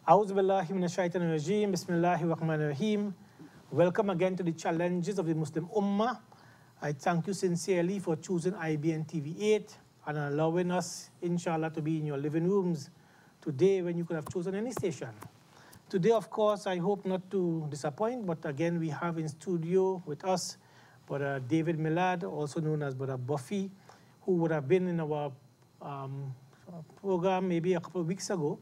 A'udhu billahi minash shaitanir rajeem. Bismillahir rahmanir rahim. Welcome again to the challenges of the Muslim Ummah. I thank you sincerely for choosing IBN TV8 and allowing us, inshallah, to be in your living rooms today when you could have chosen any station. Today, of course, I hope not to disappoint, but again, we have in studio with us Brother David Millard, also known as Brother Buffy, who would have been in our program maybe a couple of weeks ago.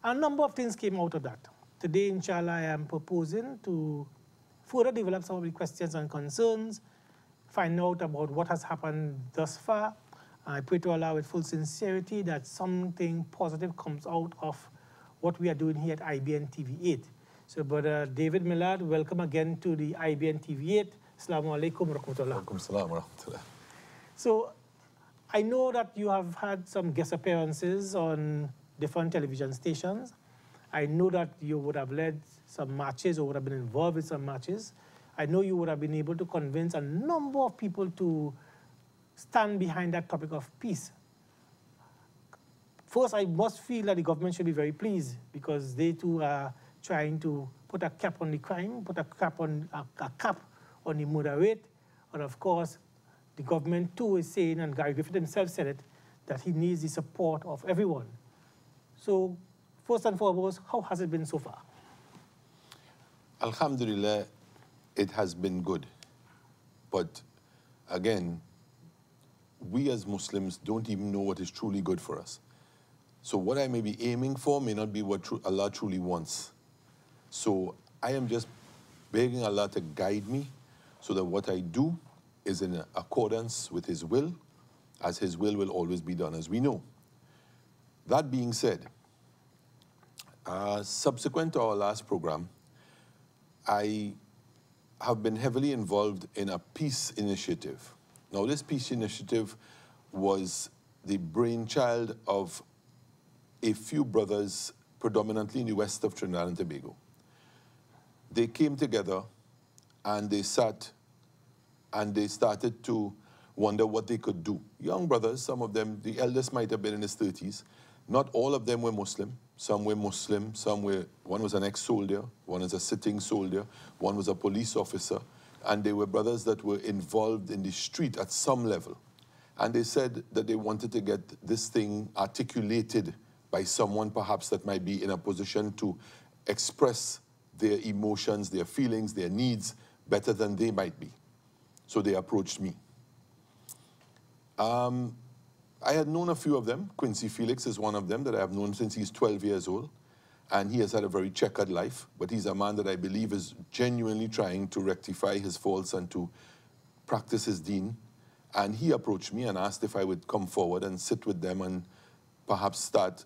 A number of things came out of that. Today, inshallah, I am proposing to further develop some of the questions and concerns, find out about what has happened thus far. I pray to Allah with full sincerity that something positive comes out of what we are doing here at IBN TV8. So, Brother David Millard, welcome again to the IBN TV8. Assalamu alaikum wa rahmatullah. Alaikum salam wa rahmatullah. So, I know that you have had some guest appearances on different television stations. I know that you would have led some matches or would have been involved in some matches. I know you would have been able to convince a number of people to stand behind that topic of peace. First, I must feel that the government should be very pleased because they too are trying to put a cap on the crime, put a cap on the murder rate. And of course, the government too is saying, and Gary Griffith himself said it, that he needs the support of everyone. So, first and foremost, how has it been so far? Alhamdulillah, it has been good. But again, we as Muslims don't even know what is truly good for us. So what I may be aiming for may not be what Allah truly wants. So I am just begging Allah to guide me so that what I do is in accordance with His will, as His will always be done, as we know. That being said, subsequent to our last program, I have been heavily involved in a peace initiative. Now, this peace initiative was the brainchild of a few brothers, predominantly in the west of Trinidad and Tobago. They came together and they sat and they started to wonder what they could do. Young brothers, some of them, the eldest might have been in his 30s. Not all of them were Muslim. Some were Muslim, one was an ex-soldier, one is a sitting soldier, one was a police officer, and they were brothers that were involved in the street at some level. And they said that they wanted to get this thing articulated by someone perhaps that might be in a position to express their emotions, their feelings, their needs better than they might be. So they approached me. I had known a few of them. Quincy Felix is one of them that I have known since he's 12 years old. And he has had a very checkered life, but he's a man that I believe is genuinely trying to rectify his faults and to practice his deen. And he approached me and asked if I would come forward and sit with them and perhaps start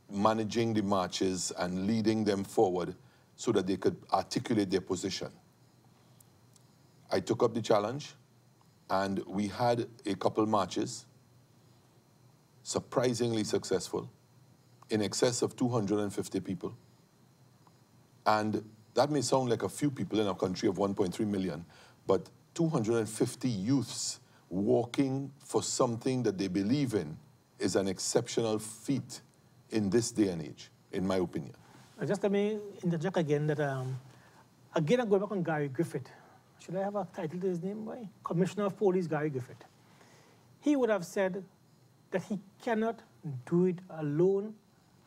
managing the marches and leading them forward so that they could articulate their position. I took up the challenge and we had a couple marches, surprisingly successful, in excess of 250 people. And that may sound like a few people in a country of 1.3 million, but 250 youths walking for something that they believe in is an exceptional feat in this day and age, in my opinion. Just let me interject again that, again, I'm going back on Gary Griffith. Should I have a title to his name, boy? Commissioner of Police Gary Griffith. He would have said that he cannot do it alone,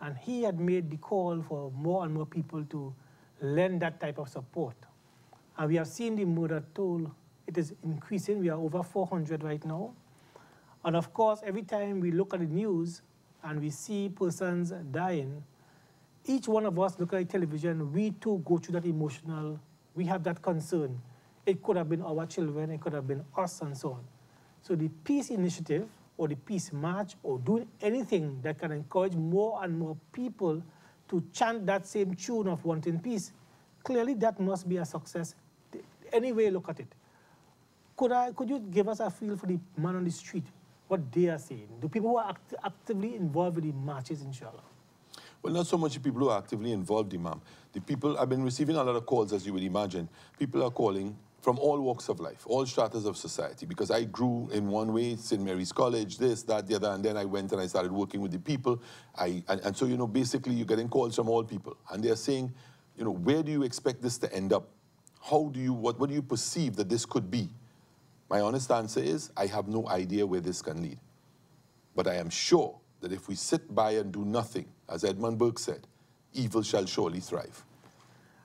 and he had made the call for more and more people to lend that type of support. And we have seen the murder toll. It is increasing. We are over 400 right now. And of course, every time we look at the news and we see persons dying, each one of us look at the television, we too go through that emotional, we have that concern. It could have been our children, it could have been us, and so on. So the peace initiative, or the peace march, or doing anything that can encourage more and more people to chant that same tune of wanting peace, clearly that must be a success, any way you look at it. Could you give us a feel for the man on the street, what they are saying? Do people who are actively involved with the marches, inshallah? Well, not so much the people who are actively involved, Imam. The people, I've been receiving a lot of calls, as you would imagine. People are calling from all walks of life, all stratas of society, because I grew in one way, St. Mary's College, this, that, the other, and then I went and I started working with the people. And so, you know, basically you're getting calls from all people, and they're saying, you know, where do you expect this to end up? What do you perceive that this could be? My honest answer is, I have no idea where this can lead. But I am sure that if we sit by and do nothing, as Edmund Burke said, evil shall surely thrive.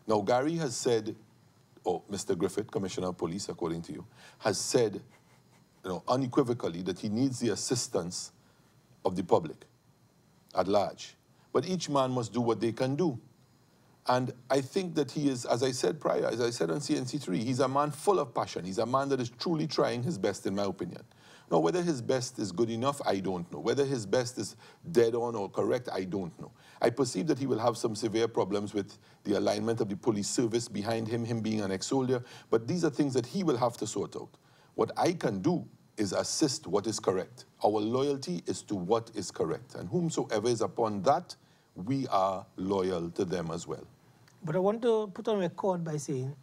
Now, Gary has said, or Mr. Griffith, Commissioner of Police, according to you, has said, you know, unequivocally that he needs the assistance of the public at large. But each man must do what they can do. And I think that he is, as I said prior, as I said on CNC3, he's a man full of passion. He's a man that is truly trying his best, in my opinion. Now, whether his best is good enough, I don't know. Whether his best is dead on or correct, I don't know. I perceive that he will have some severe problems with the alignment of the police service behind him being an ex-soldier, but these are things that he will have to sort out. What I can do is assist what is correct. Our loyalty is to what is correct, and whomsoever is upon that, we are loyal to them as well. But I want to put on record by saying,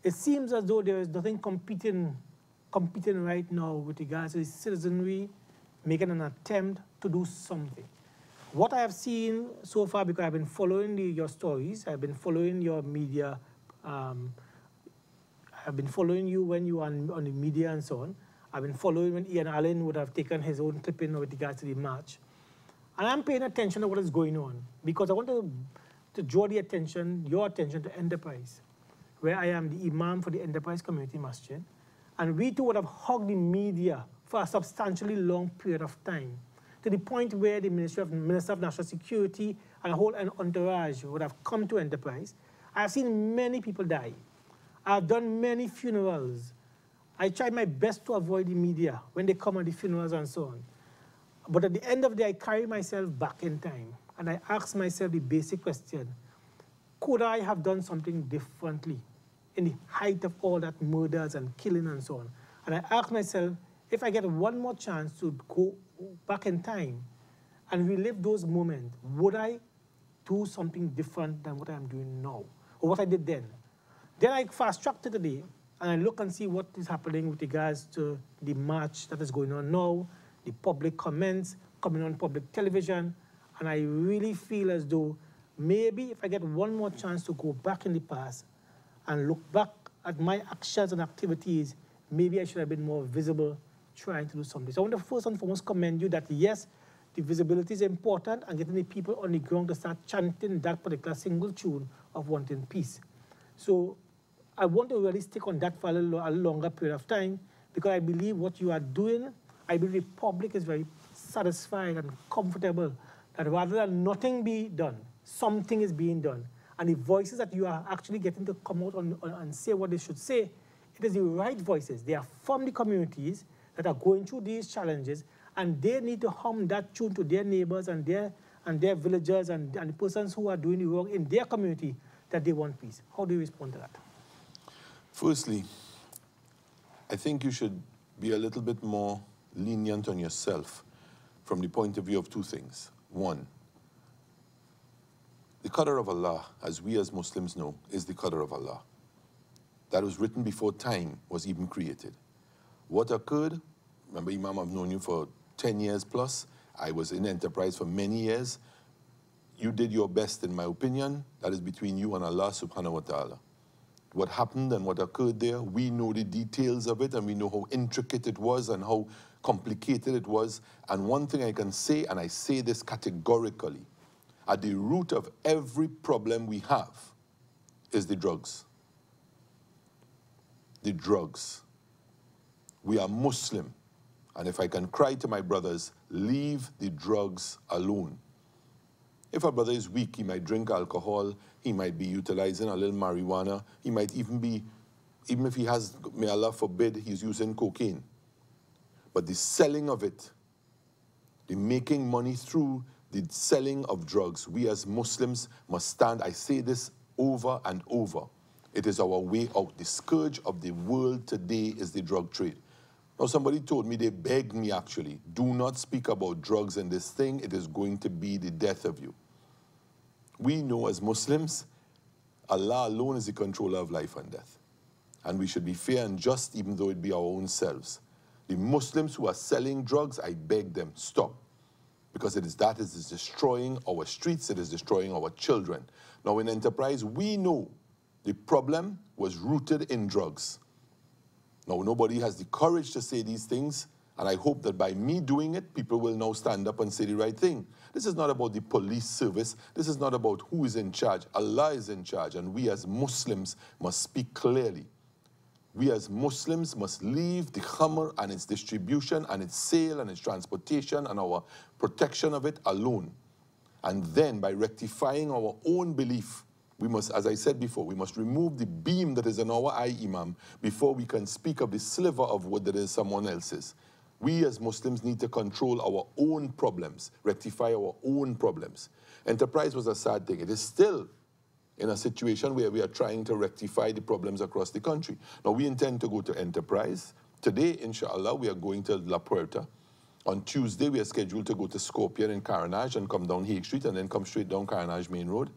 it seems as though there is nothing competing right now with regards to the citizenry making an attempt to do something. What I have seen so far, because I've been following your stories, I've been following your media, I've been following you when you are on the media and so on. I've been following when Ian Allen would have taken his own clipping with regards to the march. And I'm paying attention to what is going on, because I want to draw the attention, your attention to Enterprise, where I am the Imam for the Enterprise Community Masjid. And we too would have hugged the media for a substantially long period of time, to the point where the Minister of National Security and a whole entourage would have come to Enterprise. I have seen many people die. I have done many funerals. I try my best to avoid the media when they come at the funerals and so on. But at the end of the day, I carry myself back in time, and I ask myself the basic question, could I have done something differently in the height of all that murders and killing and so on? And I ask myself, if I get one more chance to go back in time and relive those moments, would I do something different than what I'm doing now, or what I did then? Then I fast track to today, and I look and see what is happening with regards to the march that is going on now, the public comments coming on public television, and I really feel as though maybe if I get one more chance to go back in the past and look back at my actions and activities, maybe I should have been more visible trying to do something. So I want to first and foremost commend you that yes, the visibility is important, and getting the people on the ground to start chanting that particular single tune of wanting peace. So I want to really stick on that for a longer period of time, because I believe what you are doing, I believe the public is very satisfied and comfortable that rather than nothing be done, something is being done. And the voices that you are actually getting to come out and say what they should say, it is the right voices. They are from the communities that are going through these challenges, and they need to hum that tune to their neighbors and their villagers and the persons who are doing the wrong in their community, that they want peace. How do you respond to that? Firstly, I think you should be a little bit more lenient on yourself from the point of view of two things. One, the Qadr of Allah, as we as Muslims know, is the Qadr of Allah. That was written before time was even created. What occurred, remember Imam, I've known you for 10 years plus. I was in Enterprise for many years. You did your best, in my opinion. That is between you and Allah subhanahu wa ta'ala. What happened and what occurred there, we know the details of it, and we know how intricate it was and how complicated it was. And one thing I can say, and I say this categorically, at the root of every problem we have is the drugs. The drugs. We are Muslim, and if I can cry to my brothers, leave the drugs alone. If a brother is weak, he might drink alcohol, he might be utilizing a little marijuana, he might even if he has, may Allah forbid, he's using cocaine. But the selling of it, the making money through the selling of drugs, we as Muslims must stand. I say this over and over. It is our way out. The scourge of the world today is the drug trade. Now, somebody told me, they begged me actually, do not speak about drugs in this thing. It is going to be the death of you. We know as Muslims, Allah alone is the controller of life and death. and we should be fair and just even though it be our own selves. The Muslims who are selling drugs, I beg them, stop. Because it is destroying our streets, it is destroying our children. Now in Enterprise, we know the problem was rooted in drugs. Now nobody has the courage to say these things, and I hope that by me doing it, people will now stand up and say the right thing. This is not about the police service. This is not about who is in charge. Allah is in charge, and we as Muslims must speak clearly. We as Muslims must leave the khamr and its distribution and its sale and its transportation and our protection of it alone. And then by rectifying our own belief, we must, as I said before, we must remove the beam that is in our eye, Imam, before we can speak of the sliver of wood that is someone else's. We as Muslims need to control our own problems, rectify our own problems. Enterprise was a sad thing. It is still in a situation where we are trying to rectify the problems across the country. Now, we intend to go to Enterprise. Today, inshallah, we are going to La Puerta. On Tuesday, we are scheduled to go to Scorpion and Carnage and come down Hague Street and then come straight down Carnage Main Road.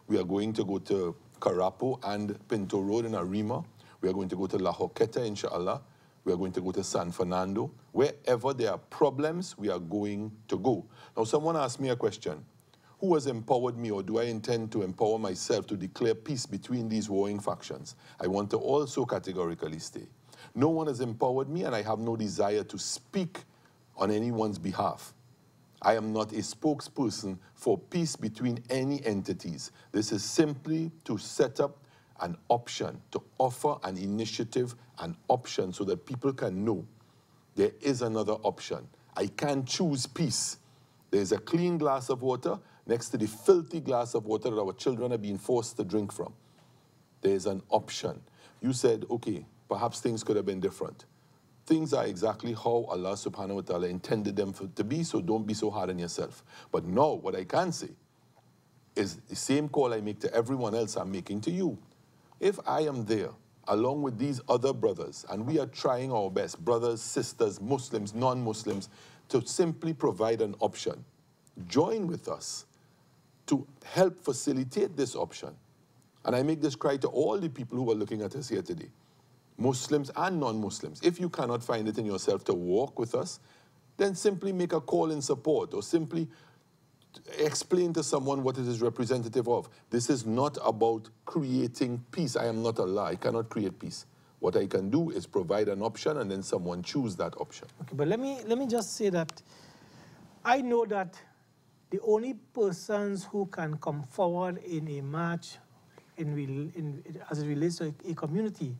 We are going to go to Carapo and Pinto Road in Arima. We are going to go to La Joqueta, inshallah. We are going to go to San Fernando. Wherever there are problems, we are going to go. Now, someone asked me a question. Who has empowered me, or do I intend to empower myself to declare peace between these warring factions? I want to also categorically state, no one has empowered me, and I have no desire to speak on anyone's behalf. I am not a spokesperson for peace between any entities. This is simply to set up an option, to offer an initiative, an option, so that people can know there is another option. I can choose peace. There's a clean glass of water next to the filthy glass of water that our children are being forced to drink from. There's an option. You said, okay, perhaps things could have been different. Things are exactly how Allah subhanahu wa ta'ala intended them to be, so don't be so hard on yourself. But now, what I can say is the same call I make to everyone else I'm making to you. If I am there, along with these other brothers, and we are trying our best, brothers, sisters, Muslims, non-Muslims, to simply provide an option, join with us to help facilitate this option. And I make this cry to all the people who are looking at us here today, Muslims and non-Muslims. If you cannot find it in yourself to walk with us, then simply make a call in support, or simply explain to someone what it is representative of. This is not about creating peace. I am not Allah. I cannot create peace. What I can do is provide an option, and then someone choose that option. Okay, but let me just say that I know that the only persons who can come forward in a march as it relates to a community,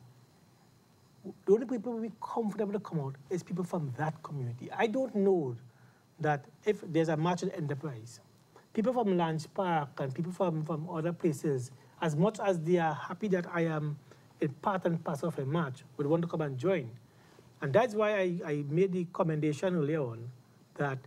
the only people who will be comfortable to come out is people from that community. I don't know that if there's a march in Enterprise, people from Lange Park and people from other places, as much as they are happy that I am a part and parcel of a march, would want to come and join. And that's why I made the commendation earlier on that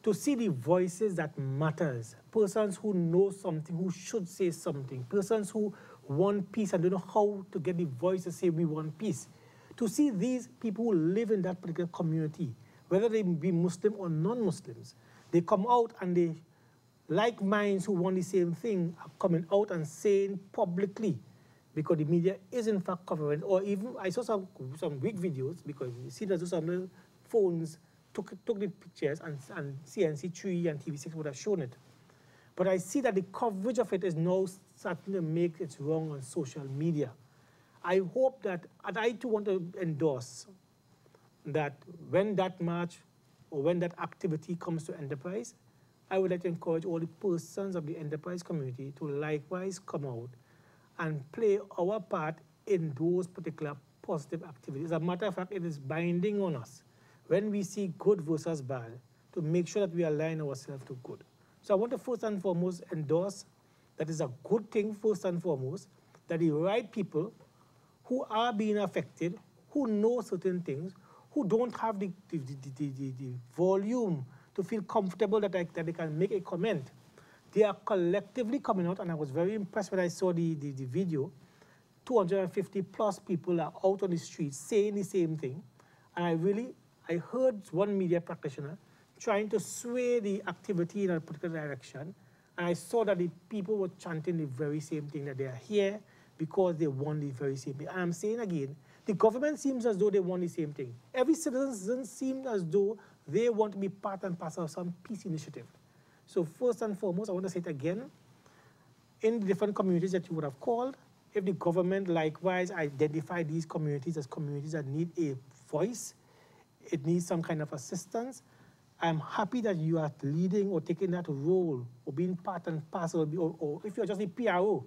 to see the voices that matters, persons who know something, who should say something, persons who want peace and don't know how to get the voice to say we want peace. To see these people who live in that particular community, whether they be Muslim or non-Muslims, they come out and they, like minds who want the same thing, are coming out and saying publicly, because the media is in fact covering, or even I saw some weak videos, because you see that some of the phones took the pictures, and CNC3 and TV6 would have shown it. But I see that the coverage of it is now starting to make its wrong on social media. I hope that, and I too want to endorse that when that march or when that activity comes to Enterprise, I would like to encourage all the persons of the Enterprise community to likewise come out and play our part in those particular positive activities. As a matter of fact, it is binding on us when we see good versus bad to make sure that we align ourselves to good. So I want to first and foremost endorse that is a good thing, first and foremost, that the right people who are being affected, who know certain things, who don't have the volume to feel comfortable that they can make a comment, they are collectively coming out, and I was very impressed when I saw the video. 250 plus people are out on the streets saying the same thing, and I heard one media practitioner trying to sway the activity in a particular direction, and I saw that the people were chanting the very same thing, that they are here because they want the very same thing. And I'm saying again, The government seems as though they want the same thing. Every citizen seems as though they want to be part and parcel of some peace initiative. So first and foremost, I want to say it again, in the different communities that you would have called, if the government likewise identify these communities as communities that need a voice, it needs some kind of assistance, I'm happy that you are leading or taking that role or being part and parcel, or if you're just a PRO,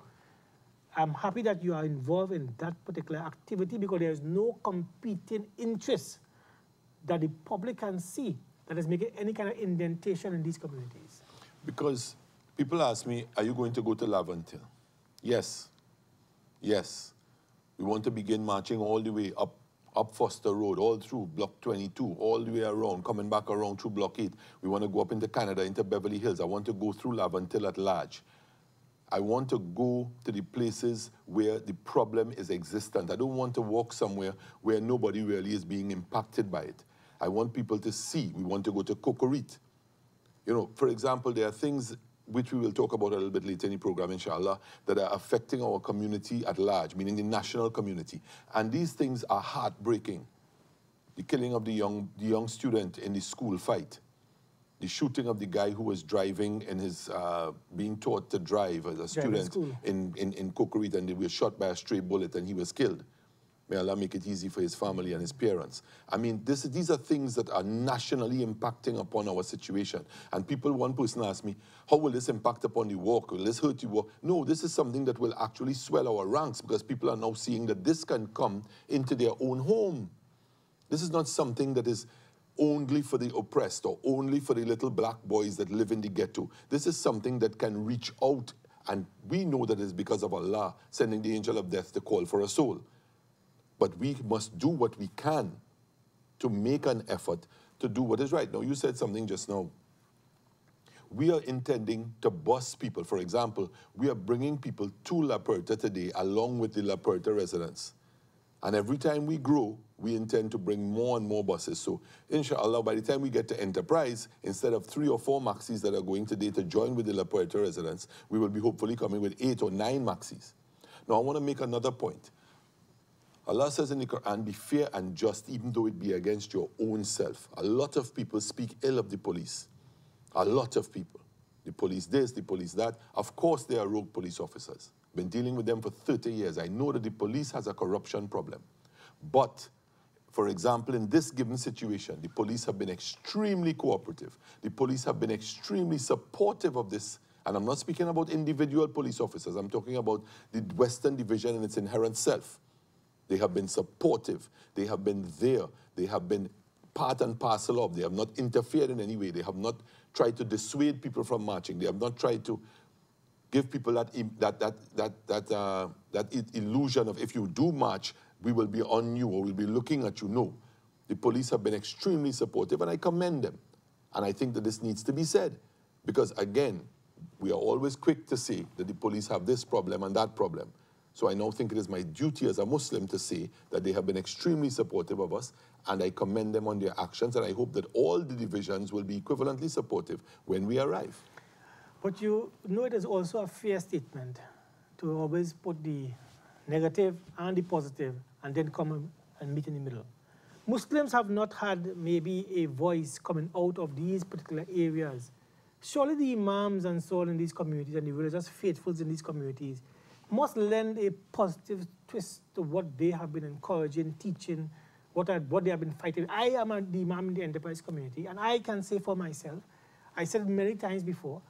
I'm happy that you are involved in that particular activity because there's no competing interest that the public can see that is making any kind of indentation in these communities. Because people ask me, are you going to go to Laventille? Yes. Yes. We want to begin marching all the way up Foster Road, all through Block 22, all the way around, coming back around through Block 8. We want to go up into Canada, into Beverly Hills. I want to go through Laventille at large. I want to go to the places where the problem is existent. I don't want to walk somewhere where nobody really is being impacted by it. I want people to see. We want to go to Cocorite. You know, for example, there are things which we will talk about a little bit later in the program, inshallah, that are affecting our community at large, meaning the national community. And these things are heartbreaking. The killing of the young student in the school fight. The shooting of the guy who was driving and his being taught to drive as a student in Cocorite, and they were shot by a stray bullet and he was killed. May Allah make it easy for his family and his parents. I mean, these are things that are nationally impacting upon our situation. And one person asked me, how will this impact upon the walk? Will this hurt the walk? No, this is something that will actually swell our ranks because people are now seeing that this can come into their own home. This is not something that is only for the oppressed or only for the little black boys that live in the ghetto. This is something that can reach out, and we know that it's because of Allah sending the angel of death to call for a soul. But we must do what we can to make an effort to do what is right. Now, you said something just now. We are intending to bus people. For example, we are bringing people to La Puerta today along with the La Puerta residents. And every time we grow, we intend to bring more and more buses. So, inshallah, by the time we get to Enterprise, instead of 3 or 4 maxis that are going today to join with the La Puerta residents, we will be hopefully coming with 8 or 9 maxis. Now, I want to make another point. Allah says in the Quran, be fair and just, even though it be against your own self. A lot of people speak ill of the police. A lot of people. The police this, the police that. Of course, they are rogue police officers. Been dealing with them for 30 years. I know that the police has a corruption problem. But, for example, in this given situation, the police have been extremely cooperative. The police have been extremely supportive of this. And I'm not speaking about individual police officers. I'm talking about the Western Division and its inherent self. They have been supportive. They have been there. They have been part and parcel of. They have not interfered in any way. They have not tried to dissuade people from marching. They have not tried to give people that illusion of if you do march, we will be on you or we'll be looking at you. No. The police have been extremely supportive, and I commend them. And I think that this needs to be said. Because, again, we are always quick to say that the police have this problem and that problem. So I now think it is my duty as a Muslim to say that they have been extremely supportive of us, and I commend them on their actions, and I hope that all the divisions will be equivalently supportive when we arrive. But you know it is also a fair statement to always put the negative and the positive and then come and meet in the middle. Muslims have not had maybe a voice coming out of these particular areas. Surely the imams and so on in these communities and the religious faithfuls in these communities must lend a positive twist to what they have been encouraging, teaching, what they have been fighting. I am the imam in the Enterprise community, and I can say for myself, I said many times before,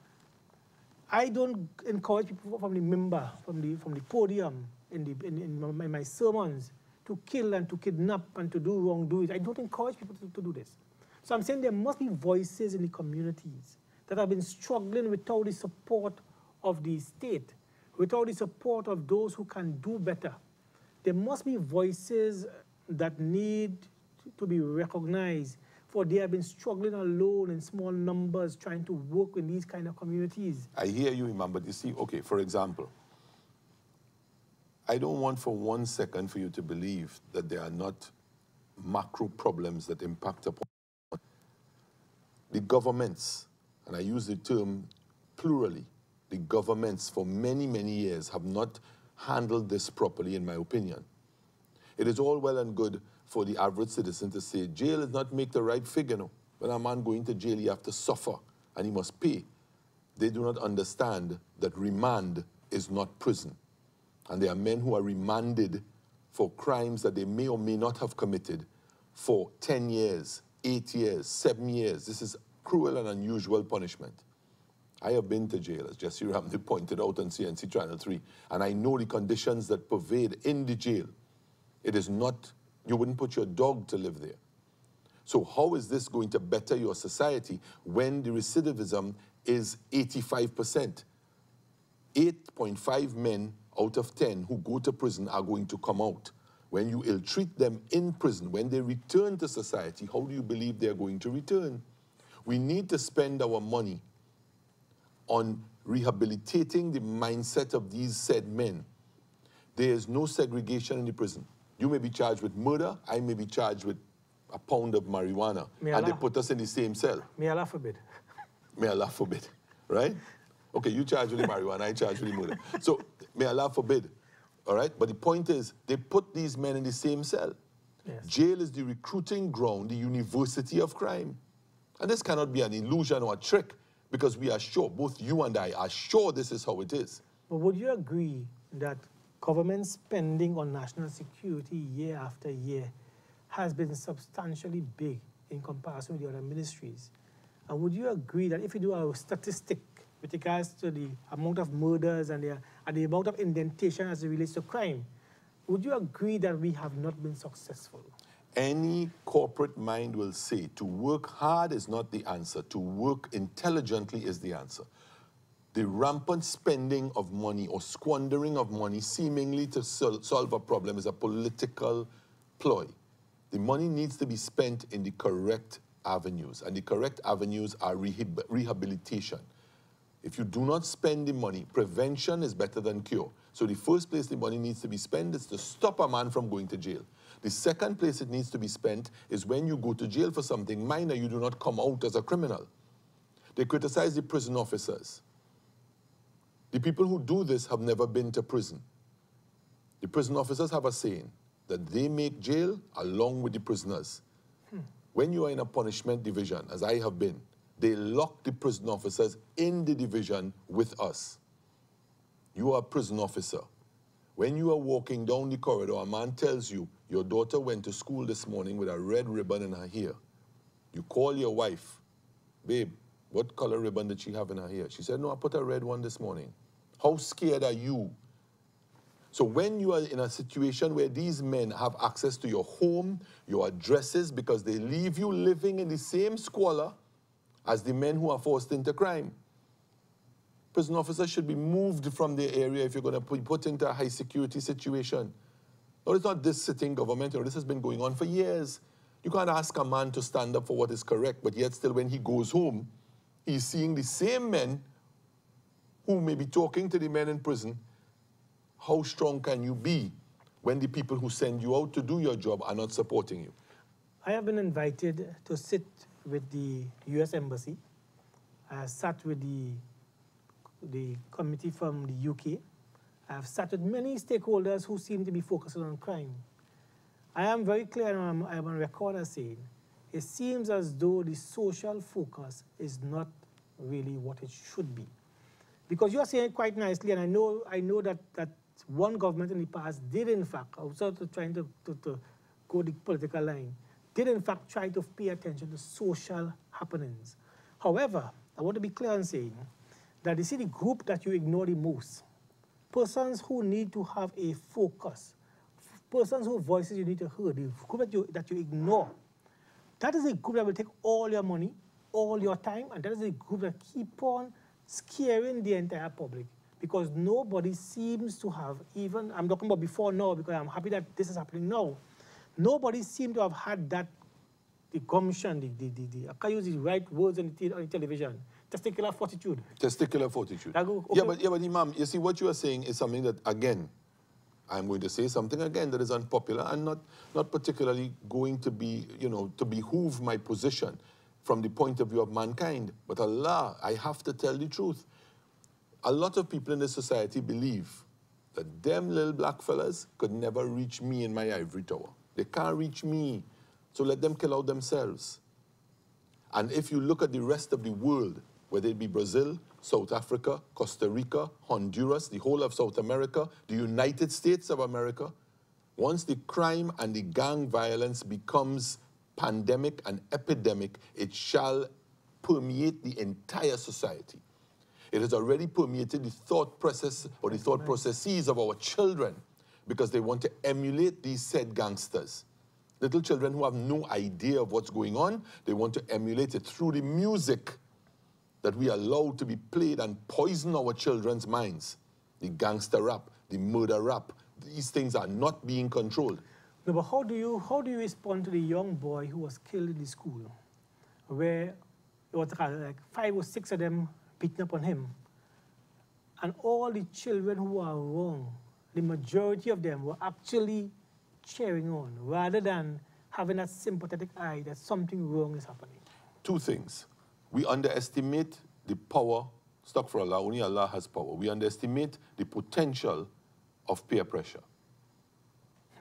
I don't encourage people from the member, from the podium, in my sermons, to kill and to kidnap and to do wrongdoings. I don't encourage people to do this. So I'm saying there must be voices in the communities that have been struggling without the support of the state, without the support of those who can do better. There must be voices that need to be recognized, for they have been struggling alone in small numbers trying to work in these kind of communities. I hear you, Imam, but you see, okay, for example, I don't want for 1 second for you to believe that there are not macro problems that impact upon the governments, and I use the term plurally. The governments for many, many years have not handled this properly, in my opinion. It is all well and good for the average citizen to say, jail is not make the right figure. No. When a man going to jail, he have to suffer and he must pay. They do not understand that remand is not prison. And there are men who are remanded for crimes that they may or may not have committed for 10 years, 8 years, 7 years. This is cruel and unusual punishment. I have been to jail, as Jesse Ramsey pointed out on CNC Channel 3, and I know the conditions that pervade in the jail. It is not, you wouldn't put your dog to live there. So how is this going to better your society when the recidivism is 85%? 8.5 men out of 10 who go to prison are going to come out. When you ill-treat them in prison, when they return to society, how do you believe they're going to return? We need to spend our money on rehabilitating the mindset of these said men. There is no segregation in the prison. You may be charged with murder, I may be charged with a pound of marijuana, and they put us in the same cell. May Allah forbid. May Allah forbid, right? Okay, you charge with the marijuana, I charge with the murder. So, may Allah forbid, all right? But the point is, they put these men in the same cell. Yes. Jail is the recruiting ground, the university of crime. And this cannot be an illusion or a trick, because we are sure, both you and I are sure this is how it is. But would you agree that government spending on national security year after year has been substantially big in comparison with the other ministries? And would you agree that if you do a statistic with regards to the amount of murders and the amount of indentation as it relates to crime, would you agree that we have not been successful? Any corporate mind will say to work hard is not the answer. To work intelligently is the answer. The rampant spending of money or squandering of money seemingly to solve a problem is a political ploy. The money needs to be spent in the correct avenues, and the correct avenues are rehabilitation. If you do not spend the money, prevention is better than cure. So the first place the money needs to be spent is to stop a man from going to jail. The second place it needs to be spent is when you go to jail for something minor, you do not come out as a criminal. They criticize the prison officers. The people who do this have never been to prison. The prison officers have a saying that they make jail along with the prisoners. When you are in a punishment division, as I have been, they lock the prison officers in the division with us. You are a prison officer. When you are walking down the corridor, a man tells you, your daughter went to school this morning with a red ribbon in her hair. You call your wife, babe, what color ribbon did she have in her hair? She said, no, I put a red one this morning. How scared are you? So when you are in a situation where these men have access to your home, your addresses, because they leave you living in the same squalor as the men who are forced into crime. Prison officers should be moved from their area if you're going to be put into a high security situation. No, it's not this sitting government, or this has been going on for years. You can't ask a man to stand up for what is correct, but yet still when he goes home, he's seeing the same men who may be talking to the men in prison. How strong can you be when the people who send you out to do your job are not supporting you? I have been invited to sit with the U.S. Embassy. I sat with the committee from the UK. I have sat with many stakeholders who seem to be focusing on crime. I am very clear, and I'm on record as saying, it seems as though the social focus is not really what it should be. Because you are saying it quite nicely, and I know that one government in the past did in fact, outside of trying to go the political line, did in fact try to pay attention to social happenings. However, I want to be clear in saying that you see the group that you ignore the most, persons who need to have a focus, persons whose voices you need to hear, the group that you ignore, that is a group that will take all your money, all your time, and that is a group that keep on scaring the entire public, because nobody seems to have even, I'm talking about before now, because I'm happy that this is happening now, nobody seems to have had that, the gumption, I can't use the right words on the television, testicular fortitude. Testicular fortitude. Okay. Yeah, but Imam, you see, what you are saying is something that, again, I'm going to say something again that is unpopular and not particularly going to be, to behoove my position from the point of view of mankind. But Allah, I have to tell the truth. A lot of people in this society believe that them little black fellas could never reach me in my ivory tower. They can't reach me. So let them kill out themselves. And if you look at the rest of the world, whether it be Brazil, South Africa, Costa Rica, Honduras, the whole of South America, the United States of America, once the crime and the gang violence becomes pandemic and epidemic, it shall permeate the entire society. It has already permeated the thought process or the thought processes of our children because they want to emulate these said gangsters. Little children who have no idea of what's going on, they want to emulate it through the music that we allow to be played and poison our children's minds. The gangster rap, the murder rap, these things are not being controlled. No, but how do you respond to the young boy who was killed in the school, where there was like 5 or 6 of them beating up on him, and all the children who are wrong, the majority of them were actually cheering on, rather than having that sympathetic eye that something wrong is happening? 2 things. We underestimate the power, astaghfirullah, only Allah has power. We underestimate the potential of peer pressure.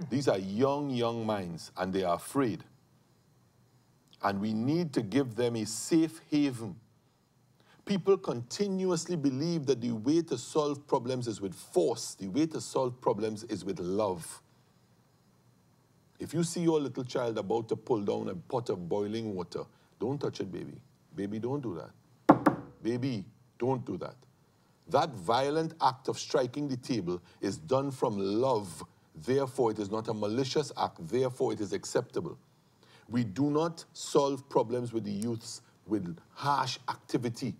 These are young minds, and they are afraid. And we need to give them a safe haven. People continuously believe that the way to solve problems is with force. The way to solve problems is with love. If you see your little child about to pull down a pot of boiling water, don't touch it, baby. Baby, don't do that. Baby, don't do that. That violent act of striking the table is done from love. Therefore, it is not a malicious act. Therefore, it is acceptable. We do not solve problems with the youths with harsh activity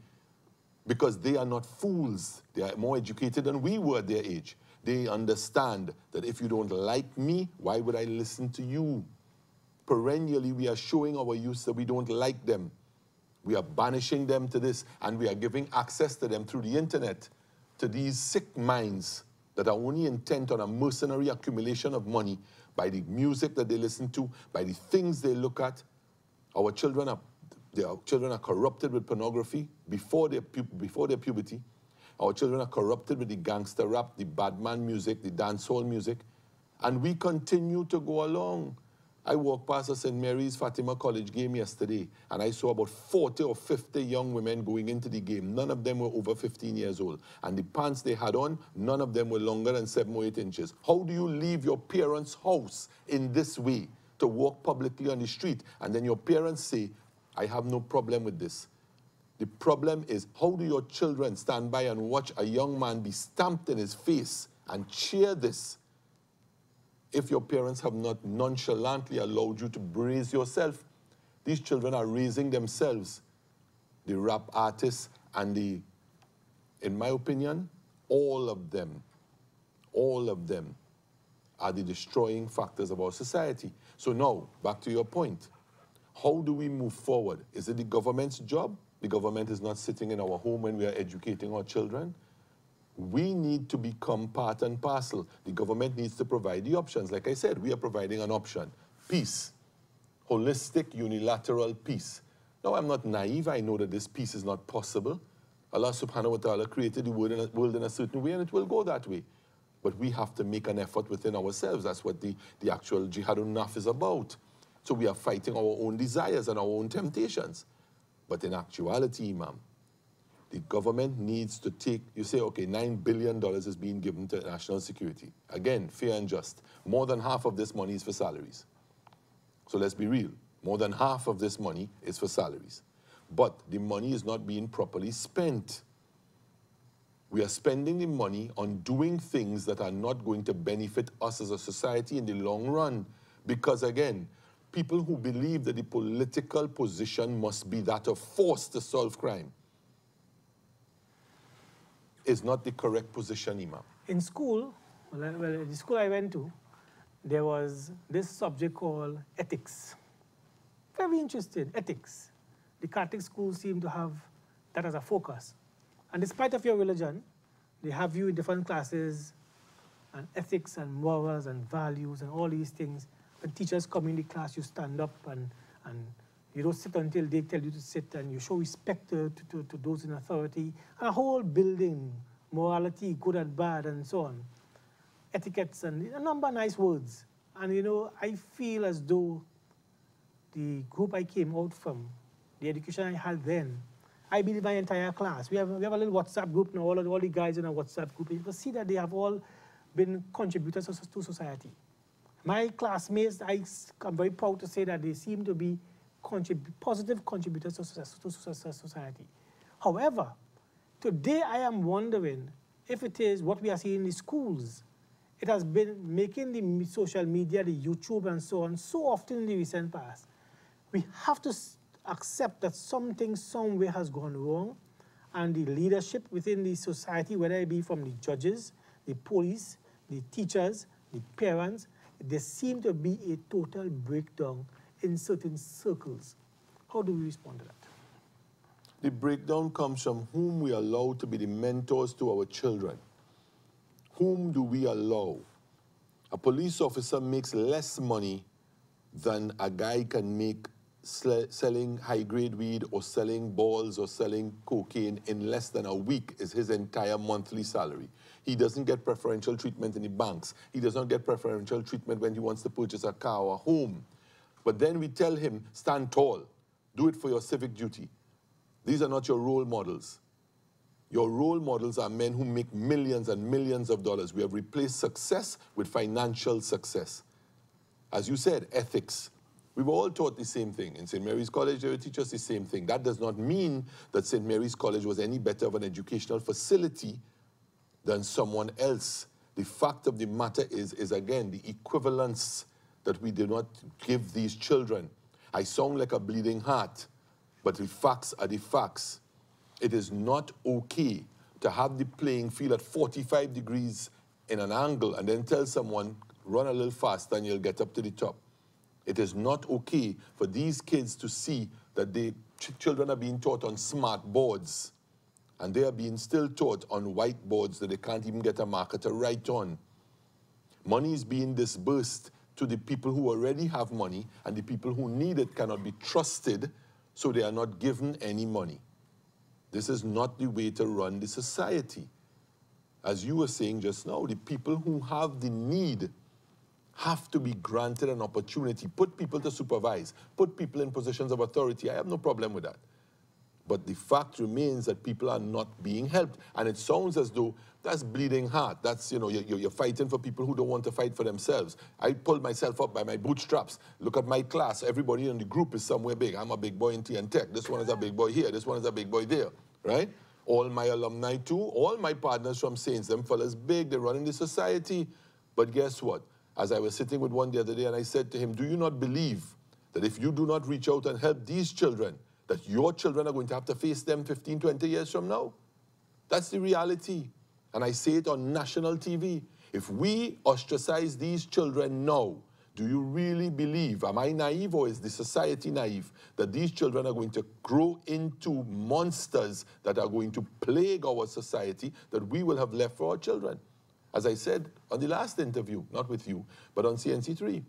because they are not fools. They are more educated than we were at their age. They understand that if you don't like me, why would I listen to you? Perennially, we are showing our youth that we don't like them. We are banishing them to this, and we are giving access to them through the internet, to these sick minds that are only intent on a mercenary accumulation of money by the music that they listen to, by the things they look at. Our children are corrupted with pornography before their puberty. Our children are corrupted with the gangster rap, the badman music, the dancehall music, and we continue to go along. I walked past a St. Mary's Fatima College game yesterday, and I saw about 40 or 50 young women going into the game. None of them were over 15 years old. And the pants they had on, none of them were longer than 7 or 8 inches. How do you leave your parents' house in this way to walk publicly on the street, and then your parents say, I have no problem with this? The problem is, how do your children stand by and watch a young man be stamped in his face and cheer this if your parents have not nonchalantly allowed you to brace yourself? These children are raising themselves. The rap artists and in my opinion, all of them are the destroying factors of our society. So now, back to your point. How do we move forward? Is it the government's job? The government is not sitting in our home when we are educating our children. We need to become part and parcel. The government needs to provide the options. Like I said, we are providing an option. Peace. Holistic, unilateral peace. Now, I'm not naive. I know that this peace is not possible. Allah subhanahu wa ta'ala created the world in a certain way, and it will go that way. But we have to make an effort within ourselves. That's what the actual jihadun nafs is about. So we are fighting our own desires and our own temptations. But in actuality, Imam, the government needs to take, you say, okay, $9 billion is being given to national security. Again, fair and just. More than half of this money is for salaries. So let's be real. More than half of this money is for salaries. But the money is not being properly spent. We are spending the money on doing things that are not going to benefit us as a society in the long run. Because again, people who believe that the political position must be that of force to solve crime is not the correct position, Imam. In school, well, the school I went to, there was this subject called ethics. Very interesting, ethics. The Catholic schools seem to have that as a focus. And despite of your religion, they have you in different classes, and ethics and morals and values and all these things. When teachers come in the class, you stand up and you don't sit until they tell you to sit, and you show respect to those in authority. And a whole building, morality, good and bad, and so on. etiquettes and a number of nice words. And, you know, I feel as though the group I came out from, the education I had then, I believe my entire class. We have a little WhatsApp group now, all the guys in a WhatsApp group. You can see that they have all been contributors to society. My classmates, I'm very proud to say that they seem to be positive contributors to society. However, today I am wondering if it is what we are seeing in the schools. It has been making the social media, the YouTube and so on, so often in the recent past. We have to accept that something somewhere has gone wrong, and the leadership within the society, whether it be from the judges, the police, the teachers, the parents, there seems to be a total breakdown in certain circles. How do we respond to that? The breakdown comes from whom we allow to be the mentors to our children. Whom do we allow? A police officer makes less money than a guy can make selling high-grade weed or selling balls or selling cocaine in less than a week is his entire monthly salary. He doesn't get preferential treatment in the banks. He does not get preferential treatment when he wants to purchase a car or a home. But then we tell him, stand tall. Do it for your civic duty. These are not your role models. Your role models are men who make millions and millions of dollars. We have replaced success with financial success. As you said, ethics. We were all taught the same thing. In St. Mary's College, they would teach us the same thing. That does not mean that St. Mary's College was any better of an educational facility than someone else. The fact of the matter is again, the equivalence that we do not give these children. I sound like a bleeding heart, but the facts are the facts. It is not okay to have the playing field at 45 degrees in an angle and then tell someone, run a little faster and you'll get up to the top. It is not okay for these kids to see that children are being taught on smart boards and they are being still taught on whiteboards that they can't even get a marker to write on. Money is being disbursed to the people who already have money, and the people who need it cannot be trusted, so they are not given any money. This is not the way to run the society. As you were saying just now, the people who have the need have to be granted an opportunity. Put people to supervise. Put people in positions of authority. I have no problem with that. But the fact remains that people are not being helped. And it sounds as though that's bleeding heart. That's, you know, you're fighting for people who don't want to fight for themselves. I pulled myself up by my bootstraps. Look at my class. Everybody in the group is somewhere big. I'm a big boy in TN Tech. This one is a big boy here. This one is a big boy there, right? All my alumni too, all my partners from Saints, them fellas big, they're running the society. But guess what? As I was sitting with one the other day and I said to him, do you not believe that if you do not reach out and help these children, that your children are going to have to face them 15, 20 years from now? That's the reality. And I say it on national TV. If we ostracize these children now, do you really believe, am I naive or is the society naive, that these children are going to grow into monsters that are going to plague our society that we will have left for our children? As I said on the last interview, not with you, but on CNC3,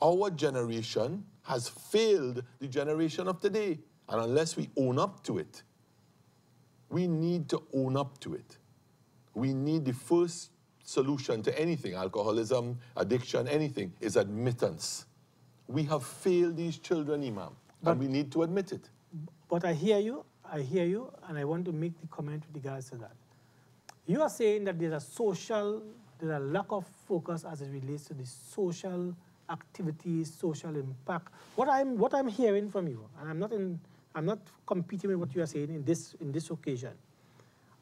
our generation has failed the generation of today. And unless we own up to it, we need to own up to it. We need the first solution to anything, alcoholism, addiction, anything, is admittance. We have failed these children, Imam, and we need to admit it. But I hear you, and I want to make the comment with regards to that. You are saying that there's a lack of focus as it relates to the social activities, social impact. What I'm hearing from you, and I'm not competing with what you are saying in this occasion.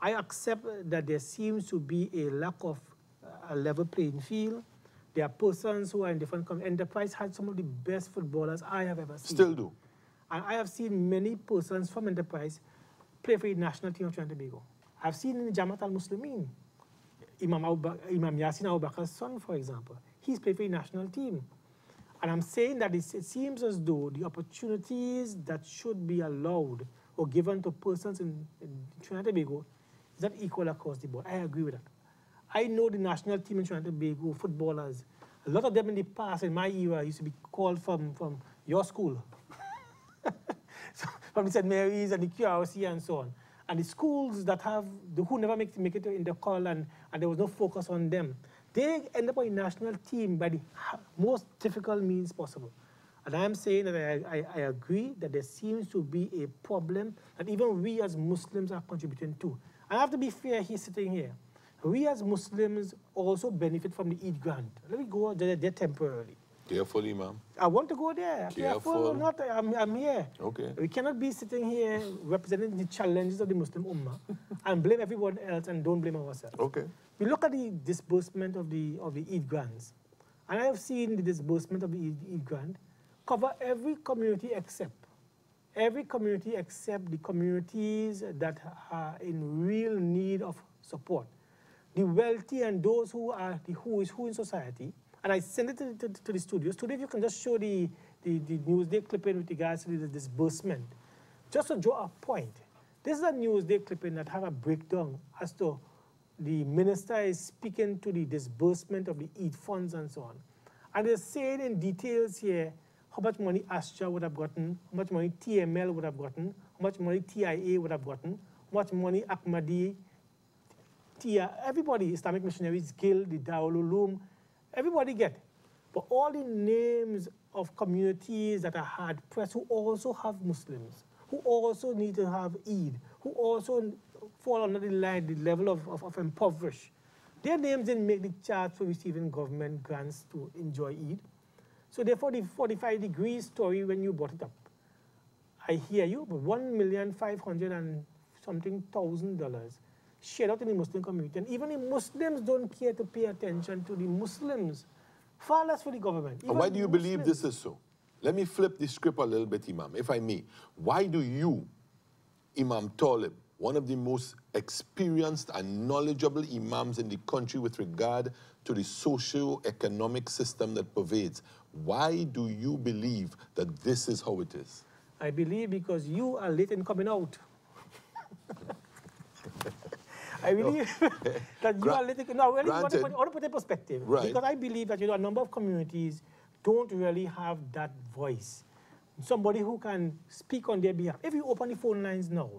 I accept that there seems to be a lack of a level playing field. There are persons who are in different Enterprise had some of the best footballers I have ever seen. Still do. And I have seen many persons from Enterprise play for the national team of Trinidad and Tobago. I've seen in Jamaat al-Muslimin, Imam Yasin Abu Bakr's son, for example. He's played for the national team. And I'm saying that it seems as though the opportunities that should be allowed or given to persons in Trinidad and Tobago is not equal across the board. I agree with that. I know the national team in Trinidad and Tobago, footballers, a lot of them in the past, in my era, used to be called from your school. So, from the St. Mary's and the QRC and so on. And the schools that who never make it in the call and there was no focus on them. They end up on a national team by the most difficult means possible. And I'm saying that I agree that there seems to be a problem that even we as Muslims are contributing to. And I have to be fair here, sitting here. We as Muslims also benefit from the Eid grant. Let me go there temporarily. Careful, Imam. I want to go there. Careful or not, I'm here. Okay. We cannot be sitting here representing the challenges of the Muslim Ummah and blame everyone else and don't blame ourselves. Okay. We look at the disbursement of the Eid grants, and I have seen the disbursement of the Eid grant cover every community except the communities that are in real need of support. The wealthy and those who are the who is who in society. And I sent it to the studios. Today, if you can just show the Newsday clipping with regards to the disbursement. Just to draw a point, this is a Newsday clipping that have a breakdown as to the minister is speaking to the disbursement of the Eid funds and so on. And they're saying in details here how much money Astra would have gotten, how much money TML would have gotten, how much money TIA would have gotten, how much money Ahmadi, everybody, Islamic Missionaries Guild, the Darul Uloom, everybody get. But all the names of communities that are hard pressed who also have Muslims, who also need to have Eid, who also fall under the line, the level of impoverished. Their names didn't make the chart for receiving government grants to enjoy Eid. So therefore, the 45 degrees story, when you brought it up, I hear you, but $1,500,000 and something shared out in the Muslim community. And even the Muslims don't care to pay attention to the Muslims, far less for the government. And why do you believe this is so? Let me flip the script a little bit, Imam, if I may. Why do you, Imam Talib, one of the most experienced and knowledgeable imams in the country with regard to the socio-economic system that pervades, why do you believe that this is how it is? I believe because you are late in coming out. I believe that you are letting, no, really, I want to put it in perspective. Right. Because I believe that, a number of communities don't really have that voice. Somebody who can speak on their behalf. If you open the phone lines now,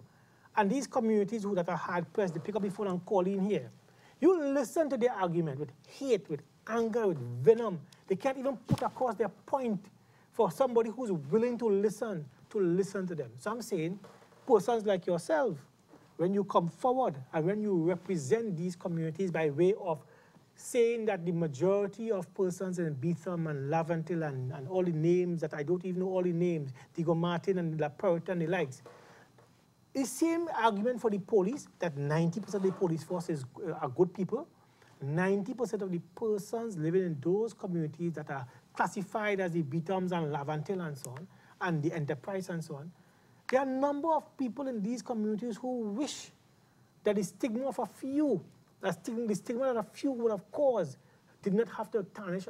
and these communities that are hard-pressed, they pick up the phone and call in here, you listen to their argument with hate, with anger, with venom. They can't even put across their point for somebody who's willing to listen to them. So I'm saying, persons like yourself, when you come forward and when you represent these communities by way of saying that the majority of persons in Beetham and Laventil and all the names that I don't even know all the names, Diego Martin and La Perrota and the likes, the same argument for the police, that 90% of the police force are good people, 90% of the persons living in those communities that are classified as the Beethams and Laventil and so on, and the Enterprise and so on, there are a number of people in these communities who wish that the stigma of a few, the stigma that a few would have caused, did not have to tarnish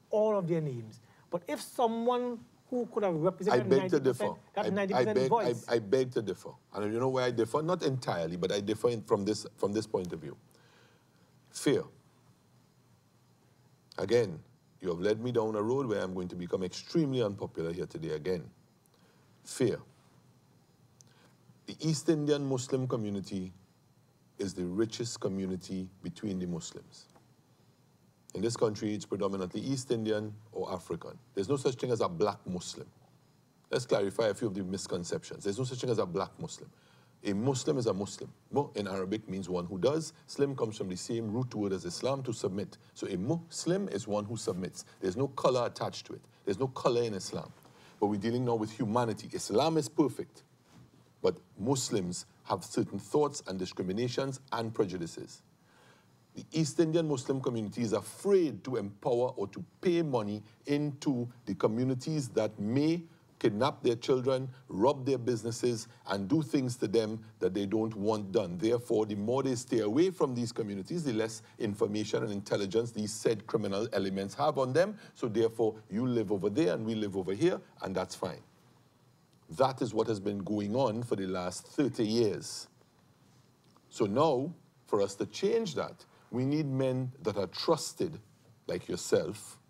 all of their names. But if someone who could have represented 90%, that 90% voice. I beg to differ. And you know where I differ? Not entirely, but I differ from this point of view. Fear. Again, you have led me down a road where I'm going to become extremely unpopular here today again. Fear. The East Indian Muslim community is the richest community between the Muslims. In this country, it's predominantly East Indian or African. There's no such thing as a black Muslim. Let's clarify a few of the misconceptions. There's no such thing as a black Muslim. A Muslim is a Muslim. Mu in Arabic means one who does. Slim comes from the same root word as Islam, to submit. So a Muslim is one who submits. There's no color attached to it. There's no color in Islam. But we're dealing now with humanity. Islam is perfect. But Muslims have certain thoughts and discriminations and prejudices. The East Indian Muslim community is afraid to empower or to pay money into the communities that may kidnap their children, rob their businesses, and do things to them that they don't want done. Therefore, the more they stay away from these communities, the less information and intelligence these said criminal elements have on them. So therefore, you live over there and we live over here, and that's fine. That is what has been going on for the last 30 years. So now, for us to change that, we need men that are trusted, like yourself,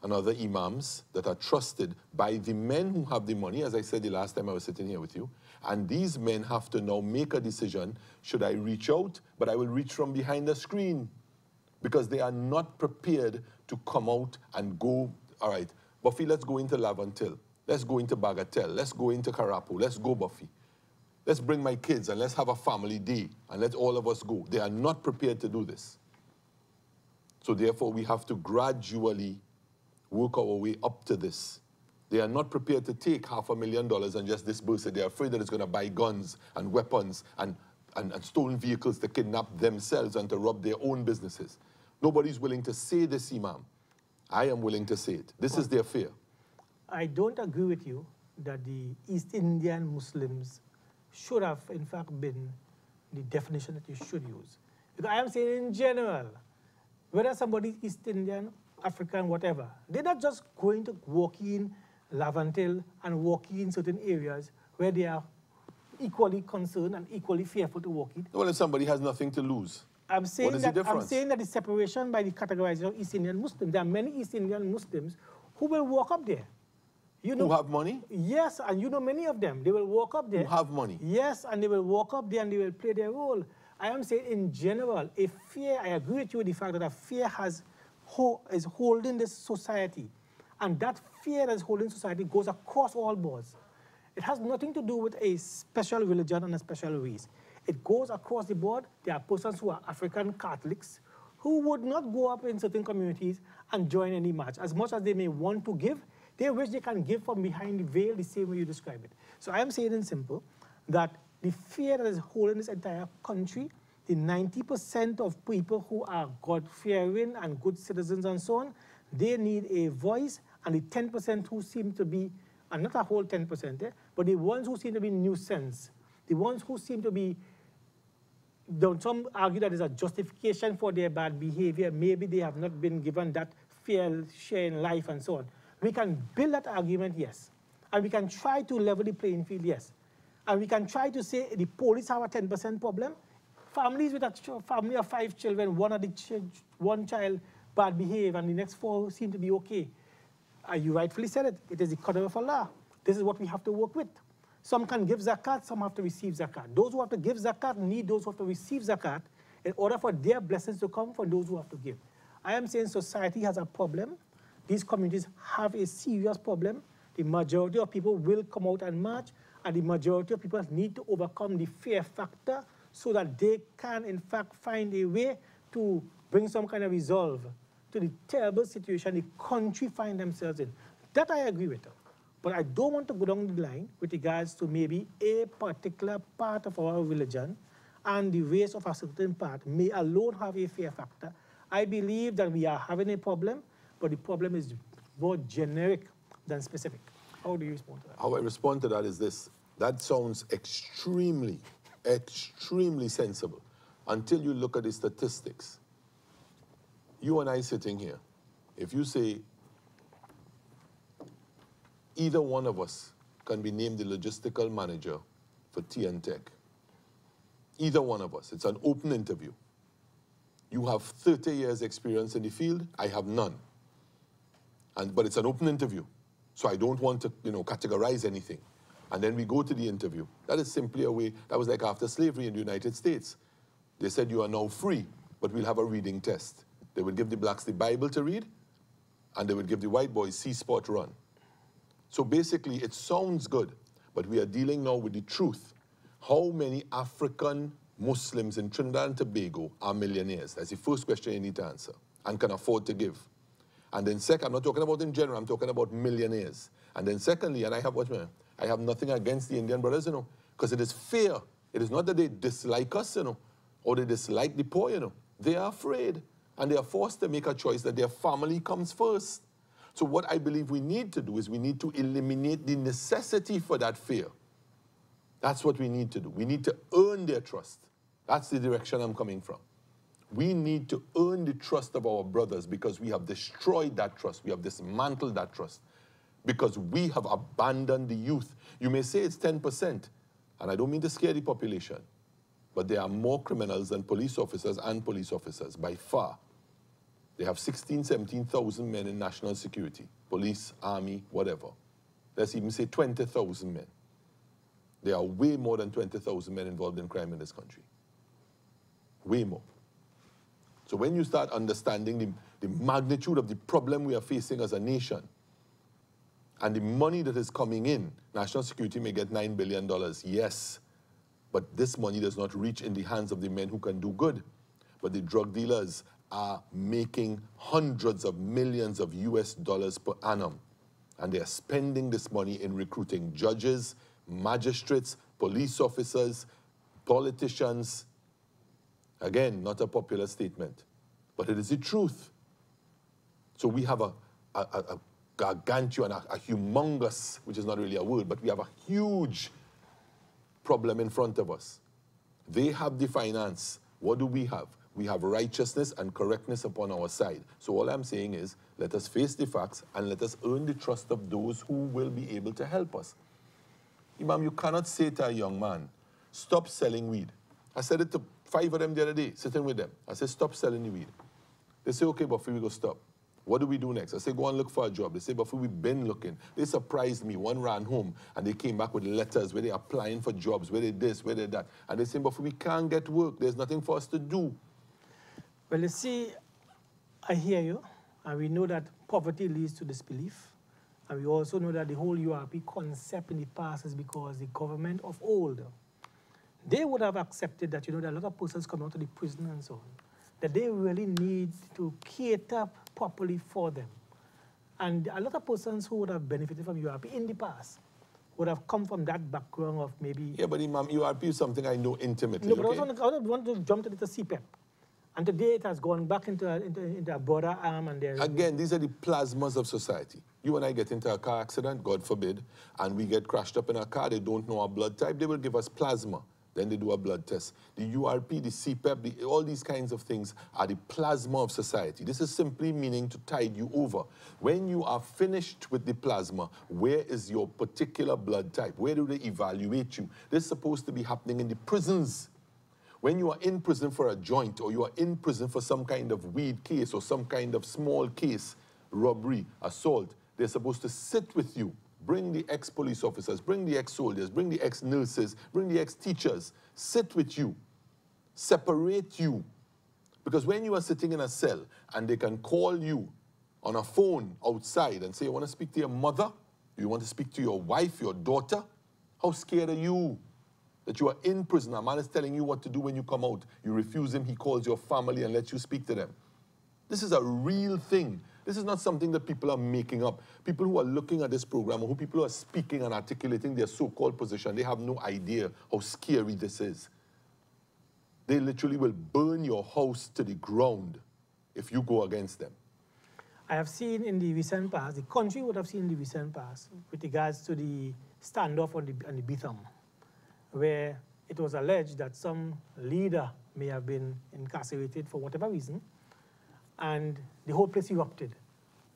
and other imams that are trusted by the men who have the money, as I said the last time I was sitting here with you. And these men have to now make a decision, should I reach out? But I will reach from behind the screen. because they are not prepared to come out and go, all right, Buffy, let's go into Lavantil. Let's go into Bagatelle. Let's go into Carapo. Let's go, Buffy. Let's bring my kids and let's have a family day and let all of us go. They are not prepared to do this. So therefore, we have to gradually work our way up to this. They are not prepared to take $500,000 and just disburse it. They are afraid that it's going to buy guns and weapons and stolen vehicles to kidnap themselves and to rob their own businesses. Nobody's willing to say this, Imam. I am willing to say it. This is their fear. I don't agree with you that the East Indian Muslims should have, in fact, been the definition that you should use. Because I am saying in general, whether somebody is East Indian, African, whatever, they're not just going to walk in Lavantil and walk in certain areas where they are equally concerned and equally fearful to walk in. Well, if somebody has nothing to lose, I'm saying what is the difference? I'm saying that the separation by the categorization of East Indian Muslims, there are many East Indian Muslims who will walk up there. You know, who have money? Yes, and you know many of them. They will walk up there. Who have money? Yes, and they will walk up there and they will play their role. I am saying in general, a fear, I agree with you with the fact that a fear is holding this society. And that fear that is holding society goes across all boards. It has nothing to do with a special religion and a special race. It goes across the board. There are persons who are African Catholics who would not go up in certain communities and join any march. As much as they may want to give, they wish they can give from behind the veil the same way you describe it. So I am saying in simple that the fear that is holding this entire country, the 90% of people who are God-fearing and good citizens and so on, they need a voice, and the 10% who seem to be, and not a whole 10%, but the ones who seem to be nuisance, the ones who seem to be, some argue that there's a justification for their bad behavior, maybe they have not been given that fair share in life and so on. We can build that argument, yes. And we can try to level the playing field, yes. And we can try to say the police have a 10% problem. Families with a family of 5 children, one child bad behave and the next 4 seem to be okay. You rightfully said it. It is the qadr of Allah. This is what we have to work with. Some can give zakat, some have to receive zakat. Those who have to give zakat need those who have to receive zakat in order for their blessings to come from those who have to give. I am saying society has a problem. These communities have a serious problem. The majority of people will come out and march, and the majority of people need to overcome the fear factor so that they can, in fact, find a way to bring some kind of resolve to the terrible situation the country finds themselves in. That I agree with. But I don't want to go down the line with regards to maybe a particular part of our religion and the race of a certain part may alone have a fear factor. I believe that we are having a problem, but the problem is more generic than specific. How do you respond to that? How I respond to that is this. That sounds extremely, extremely sensible until you look at the statistics. You and I sitting here, if you say either one of us can be named the logistical manager for TN Tech, either one of us, it's an open interview. You have 30 years experience in the field, I have none. But it's an open interview, so I don't want to categorize anything. And then we go to the interview. That is simply a way, that was like after slavery in the United States. They said you are now free, but we'll have a reading test. They would give the blacks the Bible to read, and they would give the white boys C-Spot run. So basically, it sounds good, but we are dealing now with the truth. How many African Muslims in Trinidad and Tobago are millionaires? That's the first question you need to answer and can afford to give. And then second, I'm not talking about in general, I'm talking about millionaires. And then secondly, and I have nothing against the Indian brothers, because it is fear. It is not that they dislike us, or they dislike the poor, They are afraid, and they are forced to make a choice that their family comes first. So what I believe we need to do is we need to eliminate the necessity for that fear. That's what we need to do. We need to earn their trust. That's the direction I'm coming from. We need to earn the trust of our brothers because we have destroyed that trust. We have dismantled that trust because we have abandoned the youth. You may say it's 10%, and I don't mean to scare the population, but there are more criminals than police officers and police officers by far. They have 16,000, 17,000 men in national security, police, army, whatever. Let's even say 20,000 men. There are way more than 20,000 men involved in crime in this country. Way more. So when you start understanding the magnitude of the problem we are facing as a nation, and the money that is coming in, national security may get $9 billion, yes, but this money does not reach in the hands of the men who can do good. But the drug dealers are making hundreds of millions of US dollars per annum. And they are spending this money in recruiting judges, magistrates, police officers, politicians. Again, not a popular statement, but it is the truth. So we have a gargantuan, a humongous, which is not really a word, but we have a huge problem in front of us. They have the finance. What do we have? We have righteousness and correctness upon our side. So all I'm saying is, let us face the facts and let us earn the trust of those who will be able to help us. Imam, you cannot say to a young man, stop selling weed. I said it to 5 of them the other day, sitting with them. I said, stop selling the weed. They say, okay, but we go stop. What do we do next? I say, go and look for a job. They say, but we've been looking. They surprised me. One ran home, and they came back with letters where they're applying for jobs, where they this, where they that. And they say, but we can't get work. There's nothing for us to do. Well, you see, I hear you, and we know that poverty leads to disbelief. And we also know that the whole URP concept in the past is because the government of old, they would have accepted that, that a lot of persons come out of the prison and so on, that they really need to cater properly for them. And a lot of persons who would have benefited from URP in the past would have come from that background of maybe... Yeah, but Imam, URP is something I know intimately. No, but okay? I want to jump to the CPEP. And today it has gone back into a broader arm and there... Again, these are the plasmas of society. You and I get into a car accident, God forbid, and we get crashed up in a car, they don't know our blood type, they will give us plasma. Then they do a blood test. The URP, the CPEP, all these kinds of things are the plasma of society. This is simply meaning to tide you over. When you are finished with the plasma, where is your particular blood type? Where do they evaluate you? This is supposed to be happening in the prisons. When you are in prison for a joint, or you are in prison for some kind of weed case, or some kind of small case, robbery, assault, they're supposed to sit with you. Bring the ex-police officers, bring the ex-soldiers, bring the ex-nurses, bring the ex-teachers, sit with you, separate you. Because when you are sitting in a cell and they can call you on a phone outside and say, you want to speak to your mother? You want to speak to your wife, your daughter? How scared are you that you are in prison? A man is telling you what to do when you come out. You refuse him, he calls your family and lets you speak to them. This is a real thing. This is not something that people are making up. People who are looking at this program, or who people who are speaking and articulating their so-called position, they have no idea how scary this is. They literally will burn your house to the ground if you go against them. I have seen in the recent past, the country would have seen in the recent past, with regards to the standoff on the Bitham, where it was alleged that some leader may have been incarcerated for whatever reason, and the whole place erupted.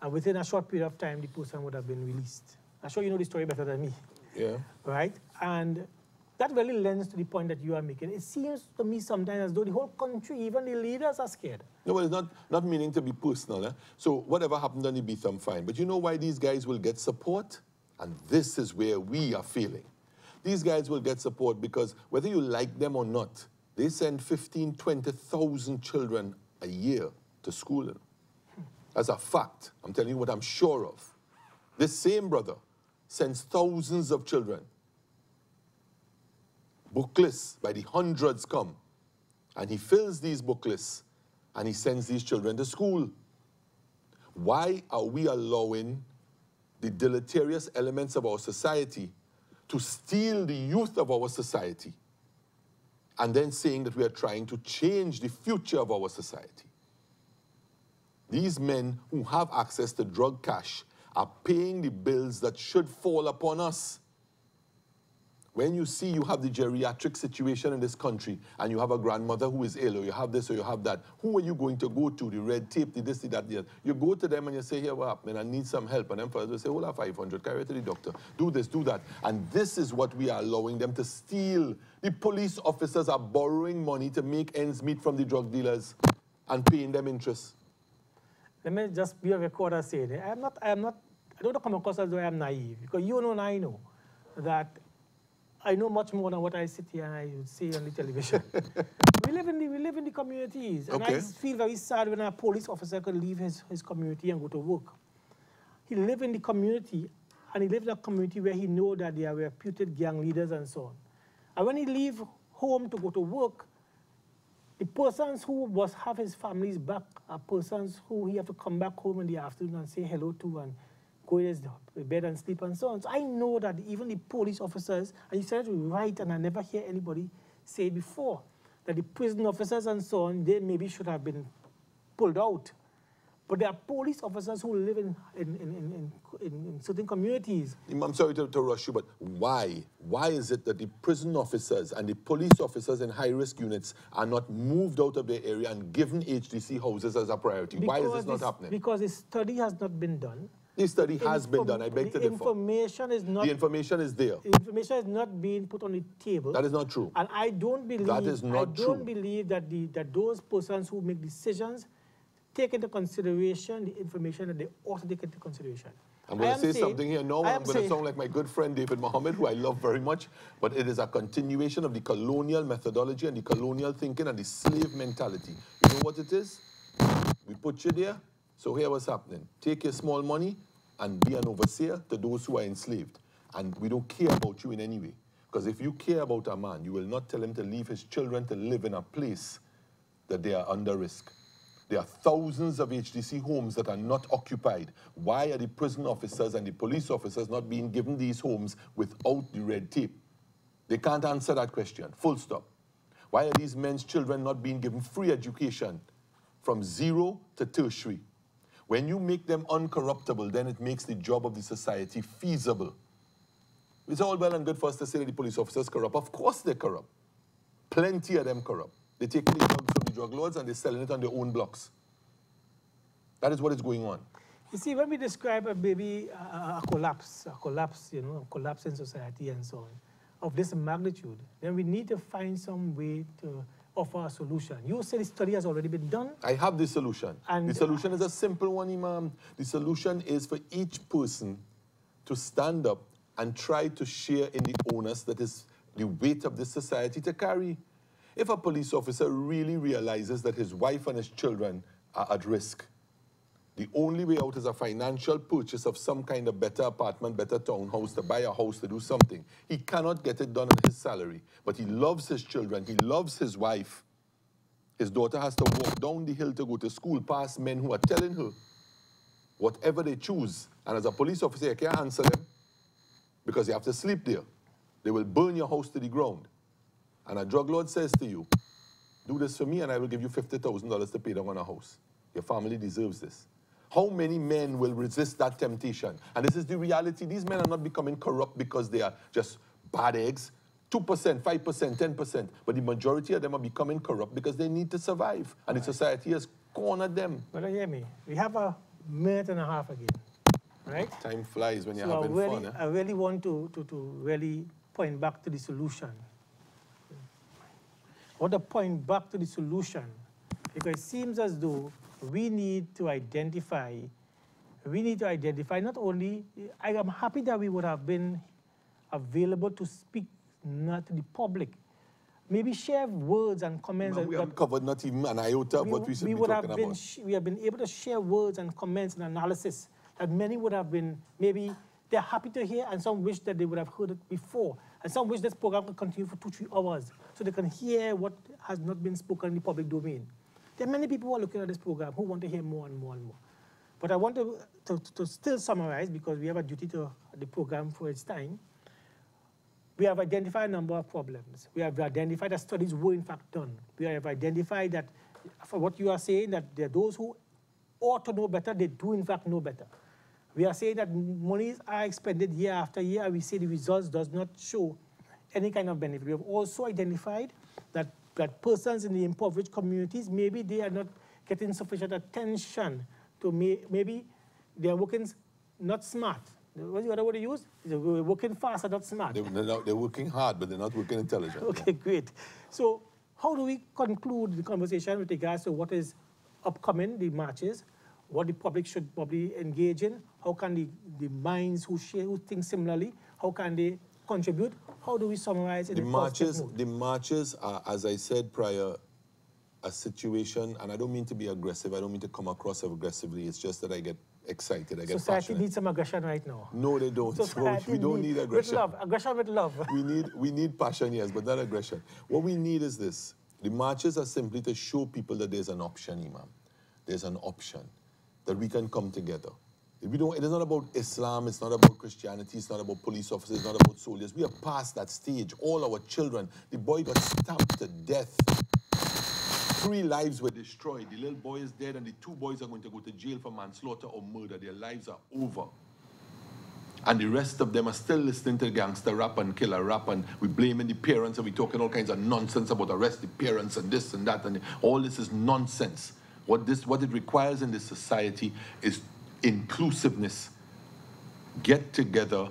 And within a short period of time, the person would have been released. I'm sure you know the story better than me. Yeah. Right? And that really lends to the point that you are making. It seems to me sometimes as though the whole country, even the leaders, are scared. No, well, it's not meaning to be personal. Eh? So whatever happened on the Bitham, fine. But you know why these guys will get support? And this is where we are failing. These guys will get support because whether you like them or not, they send 15,000, 20,000 children a year to school. As a fact, I'm telling you what I'm sure of. This same brother sends thousands of children. Book lists by the hundreds come. And he fills these book lists and he sends these children to school. Why are we allowing the deleterious elements of our society to steal the youth of our society and then saying that we are trying to change the future of our society? These men who have access to drug cash are paying the bills that should fall upon us. When you see you have the geriatric situation in this country and you have a grandmother who is ill, or you have this or you have that, who are you going to go to? The red tape, the this, the that, the other. You go to them and you say, here, what happened? I need some help. And then first they say, hold on, 500, carry it to the doctor. Do this, do that. And this is what we are allowing them to steal. The police officers are borrowing money to make ends meet from the drug dealers and paying them interest. Let me just be a recorder saying, I don't come across as though I am naive, because you know and I know that I know much more than what I sit here and I would say on the television. we live in the communities, and Okay. I feel very sad when a police officer could leave his community and go to work. He lives in the community, and he lives in a community where he knows that there are reputed gang leaders and so on. And when he leaves home to go to work, the persons who must have his family's back are persons who he have to come back home in the afternoon and say hello to and go to his bed and sleep and so on. So I know that even the police officers, and you said it right, and I never hear anybody say it before, that the prison officers and so on, they maybe should have been pulled out. But there are police officers who live in certain communities. I'm sorry to rush you, but why? Why is it that the prison officers and the police officers in high-risk units are not moved out of their area and given HDC houses as a priority? Why is this not happening? Because the study has not been done. The study has been done. I beg to differ. Information is not. The information is there. The information is not being put on the table. That is not true. And I don't believe. That is not true. I don't believe that those persons who make decisions take into consideration the information that they ought to take into consideration. I'm going to say something here. No, I'm going to sound like my good friend David Mohammed, who I love very much, but it is a continuation of the colonial methodology and the colonial thinking and the slave mentality. You know what it is? We put you there, so here what's happening. Take your small money and be an overseer to those who are enslaved. And we don't care about you in any way. Because if you care about a man, you will not tell him to leave his children to live in a place that they are under risk. There are thousands of HDC homes that are not occupied. Why are the prison officers and the police officers not being given these homes without the red tape? They can't answer that question, full stop. Why are these men's children not being given free education from 0 to tertiary? When you make them uncorruptible, then it makes the job of the society feasible. It's all well and good for us to say that the police officers are corrupt. Of course they're corrupt. Plenty of them corrupt. They're taking the drugs from the drug lords and they're selling it on their own blocks. That is what is going on. You see, when we describe a collapse, you know, a collapse in society and so on, of this magnitude, then we need to find some way to offer a solution. You say the study has already been done. I have the solution. And the solution is a simple one, Imam. The solution is for each person to stand up and try to share in the onus that is the weight of this society to carry. If a police officer really realizes that his wife and his children are at risk, the only way out is a financial purchase of some kind of better apartment, better townhouse, to buy a house, to do something. He cannot get it done on his salary, but he loves his children, he loves his wife. His daughter has to walk down the hill to go to school past men who are telling her whatever they choose. And as a police officer, you can't answer them because you have to sleep there. They will burn your house to the ground. And a drug lord says to you, do this for me and I will give you $50,000 to pay down on a house. Your family deserves this. How many men will resist that temptation? And this is the reality. These men are not becoming corrupt because they are just bad eggs. 2%, 5%, 10%. But the majority of them are becoming corrupt because they need to survive. And the society has cornered them. But hear me. We have a minute and a half again. Right? Time flies when you're having fun. Eh? I really want to really point back to the solution. I want to point back to the solution. Because it seems as though we need to identify not only, I am happy that we would have been available to speak not to the public. Maybe share words and comments. We have covered not even an iota of what we should be talking about. We have been able to share words and comments and analysis that many would have been, maybe they're happy to hear, and some wish that they would have heard it before. And some wish this program could continue for 2-3 hours so they can hear what has not been spoken in the public domain. There are many people who are looking at this program who want to hear more and more and more. But I want to still summarize, because we have a duty to the program for its time. We have identified a number of problems. We have identified that studies were in fact done. We have identified that, for what you are saying, that there are those who ought to know better, they do in fact know better. We are saying that monies are expended year after year, and we say the results does not show any kind of benefit. We have also identified that persons in the impoverished communities, maybe they are not getting sufficient attention to maybe they are working not smart. What's the other word to use? They're working fast and not smart. They're working hard, but they're not working intelligent. Okay, great. So how do we conclude the conversation with regards to what is upcoming, the marches, what the public should probably engage in? How can the minds who think similarly, how can they contribute? How do we summarize in The a positive marches, mood? the marches are, as I said prior, a situation, and I don't mean to be aggressive, I don't mean to come across aggressively, it's just that I get excited, I get Society passionate. needs some aggression right now. No, they don't. Society We don't need aggression. With love. Aggression with love. We need passion, yes, but not aggression. What we need is this. The marches are simply to show people that there's an option, Imam. There's an option, that we can come together. It is not about Islam, it's not about Christianity, it's not about police officers, it's not about soldiers. We are past that stage. All our children, the boy got stabbed to death. 3 lives were destroyed. The little boy is dead and the 2 boys are going to go to jail for manslaughter or murder. Their lives are over. And the rest of them are still listening to gangster rap and killer rap, and we blaming the parents, and we talking all kinds of nonsense about arrest the parents and this and that, and all this is nonsense. What it requires in this society is inclusiveness. Get together.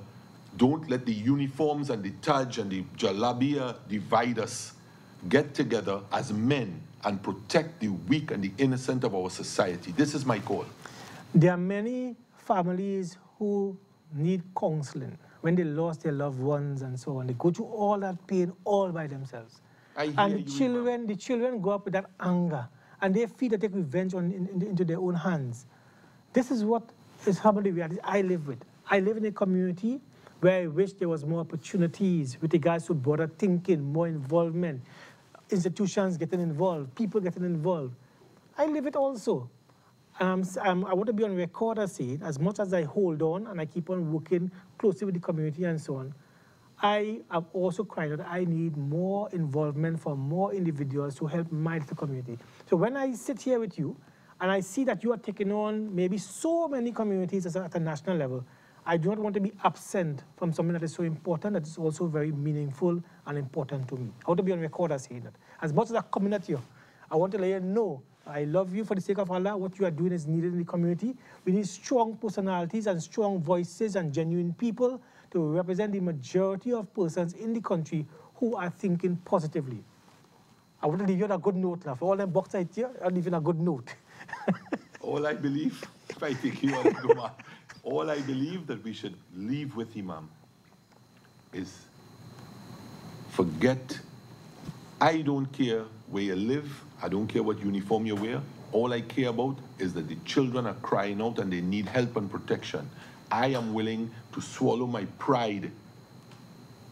Don't let the uniforms and the taj and the jalabia divide us. Get together as men and protect the weak and the innocent of our society. This is my call. There are many families who need counseling when they lost their loved ones and so on. They go through all that pain all by themselves. And the children grow up with that anger, and they feel they take revenge into their own hands. This is what is happening, the reality I live with. I live in a community where I wish there was more opportunities with regards to broader thinking, more involvement, institutions getting involved, people getting involved. I live it also. I want to be on record as saying, as much as I hold on and I keep on working closely with the community and so on, I have also cried that I need more involvement from more individuals to help my little community. So when I sit here with you and I see that you are taking on maybe so many communities at a national level, I do not want to be absent from something that is so important, that is also very meaningful and important to me. I want to be on record as saying that. As much as I'm coming at you, I want to let you know I love you for the sake of Allah. What you are doing is needed in the community. We need strong personalities and strong voices and genuine people to represent the majority of persons in the country who are thinking positively. I want to leave you on a good note now. For all them box right here, I'll leave you on a good note. All I believe, if I take you on Duma, all I believe that we should leave with, Imam, is forget. I don't care where you live. I don't care what uniform you wear. All I care about is that the children are crying out and they need help and protection. I am willing to swallow my pride.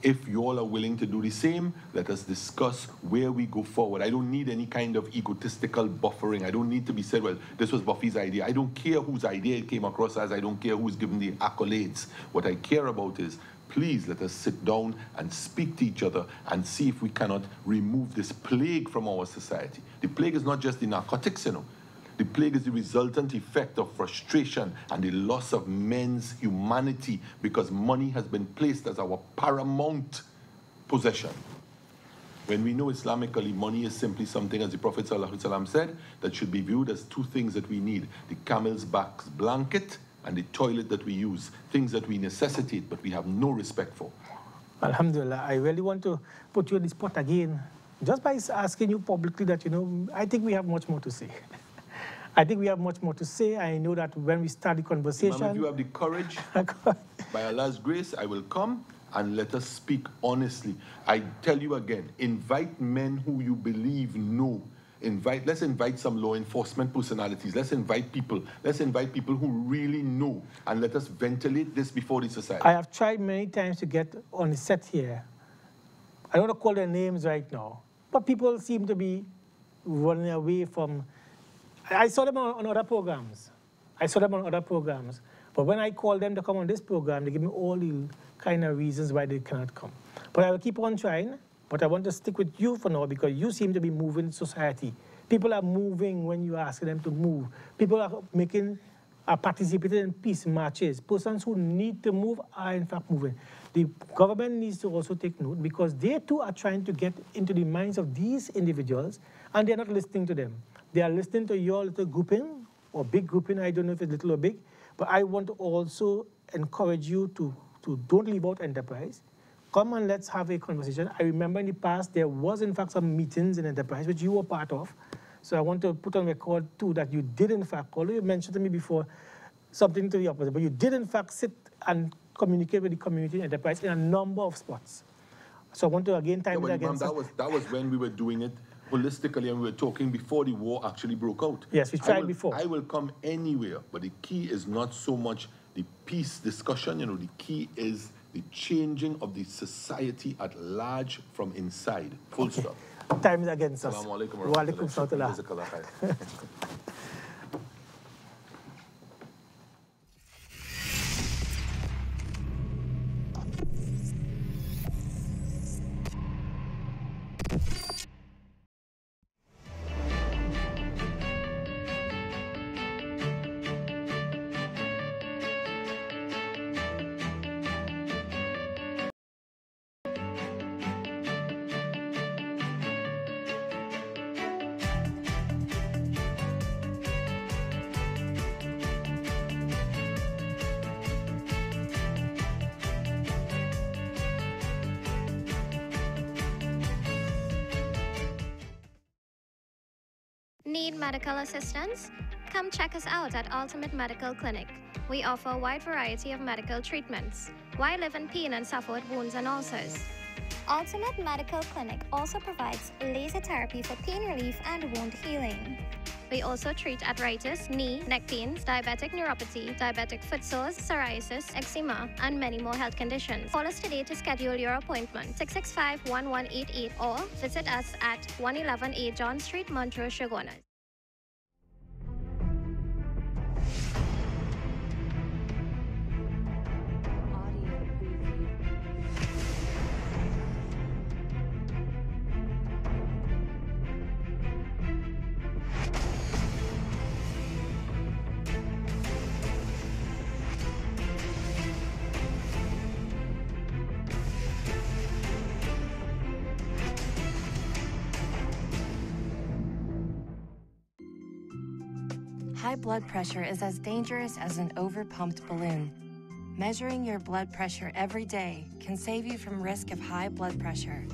If you all are willing to do the same, let us discuss where we go forward. I don't need any kind of egotistical buffering. I don't need to be said, well, this was Buffy's idea. I don't care whose idea it came across as. I don't care who's given the accolades. What I care about is, please let us sit down and speak to each other and see if we cannot remove this plague from our society. The plague is not just the narcotics, you know. The plague is the resultant effect of frustration and the loss of men's humanity because money has been placed as our paramount possession. When we know Islamically, money is simply something, as the Prophet ﷺ said, that should be viewed as 2 things that we need: the camel's back blanket and the toilet that we use, things that we necessitate but we have no respect for. Alhamdulillah, I really want to put you on the spot again, just by asking you publicly that, you know, I think we have much more to say. I think we have much more to say. I know that when we start the conversation... Imam, if you have the courage, by Allah's grace, I will come and let us speak honestly. I tell you again, invite men who you believe know. Let's invite some law enforcement personalities. Let's invite people. Let's invite people who really know, and let us ventilate this before the society. I have tried many times to get on the set here. I don't want to call their names right now, but people seem to be running away from... I saw them on other programs. But when I call them to come on this program, they give me all the kind of reasons why they cannot come. But I will keep on trying. But I want to stick with you for now because you seem to be moving society. People are moving when you ask them to move. People are participating in peace marches. Persons who need to move are in fact moving. The government needs to also take note because they too are trying to get into the minds of these individuals and they're not listening to them. They are listening to your little grouping or big grouping. I don't know if it's little or big, but I want to also encourage you to don't leave out enterprise. Come and let's have a conversation. I remember in the past, there was in fact some meetings in enterprise, which you were part of. So I want to put on record too that you did in fact, although you mentioned to me before something to the opposite, but you did in fact sit and communicate with the community and enterprise in a number of spots. So I want to again time it against. That was when we were doing it holistically and we were talking before the war actually broke out. Yes, we tried before. I will come anywhere, but the key is not so much the peace discussion, the key is the changing of the society at large from inside. Full stop. Time is against us. Assalamu alaikum Wa alaikum salam. Need medical assistance? Come check us out at Ultimate Medical Clinic. We offer a wide variety of medical treatments. Why live in pain and suffer with wounds and ulcers? Ultimate Medical Clinic also provides laser therapy for pain relief and wound healing. We also treat arthritis, knee, neck pains, diabetic neuropathy, diabetic foot sores, psoriasis, eczema, and many more health conditions. Call us today to schedule your appointment, 665-1188, or visit us at 111A John Street, Montrose, Chaguanas. High blood pressure is as dangerous as an overpumped balloon. Measuring your blood pressure every day can save you from risk of high blood pressure.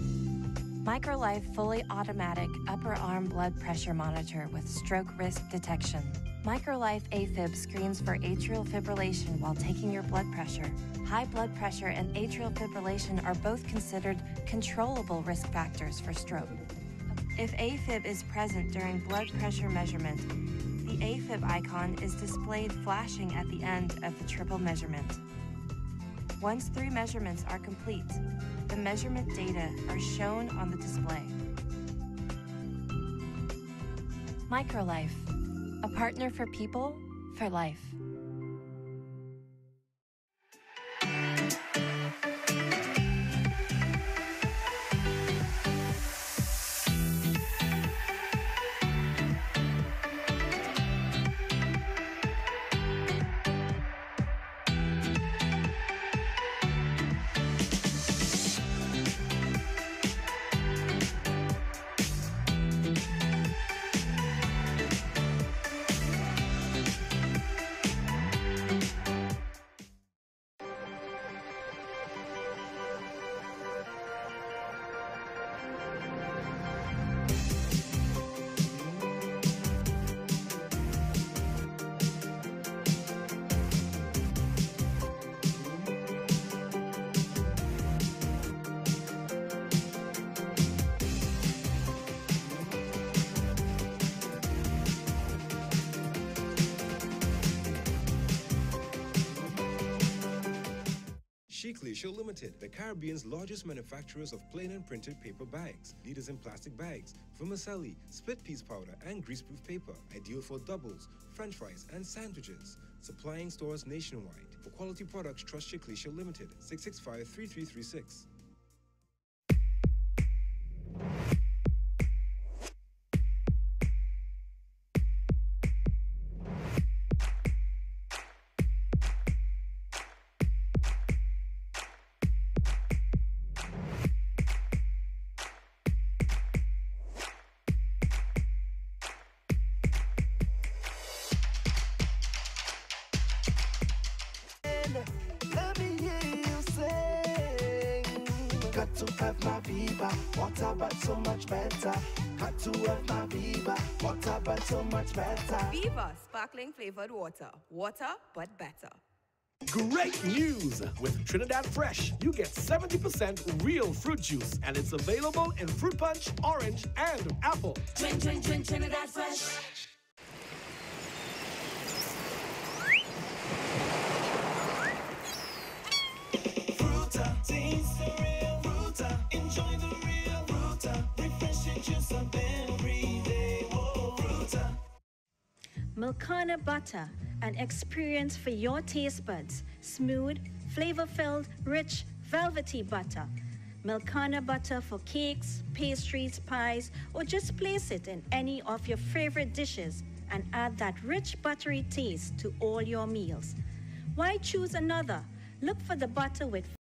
MicroLife fully automatic upper arm blood pressure monitor with stroke risk detection. MicroLife AFib screens for atrial fibrillation while taking your blood pressure. High blood pressure and atrial fibrillation are both considered controllable risk factors for stroke. If AFib is present during blood pressure measurement, the AFib icon is displayed flashing at the end of the triple measurement. Once 3 measurements are complete, the measurement data are shown on the display. MicroLife, a partner for people, for life. Glacier Limited, the Caribbean's largest manufacturers of plain and printed paper bags, leaders in plastic bags, vermicelli, split piece powder, and greaseproof paper, ideal for doubles, french fries, and sandwiches. Supplying stores nationwide. For quality products, trust Glacier Limited, 665-3336. Got to have my Viva, water but so much better. Got to have my Viva, water but so much better. Viva sparkling flavored water, water but better. Great news! With Trinidad Fresh, you get 70% real fruit juice, and it's available in fruit punch, orange, and apple. Trinidad Fresh. Fruta, taste the real Fruta. Enjoy the real Fruta. Refreshing juice of every day. Whoa, Fruta. Milkana butter, an experience for your taste buds. Smooth, flavor-filled, rich, velvety butter. Milkana butter for cakes, pastries, pies, or just place it in any of your favorite dishes and add that rich buttery taste to all your meals. Why choose another? Look for the butter with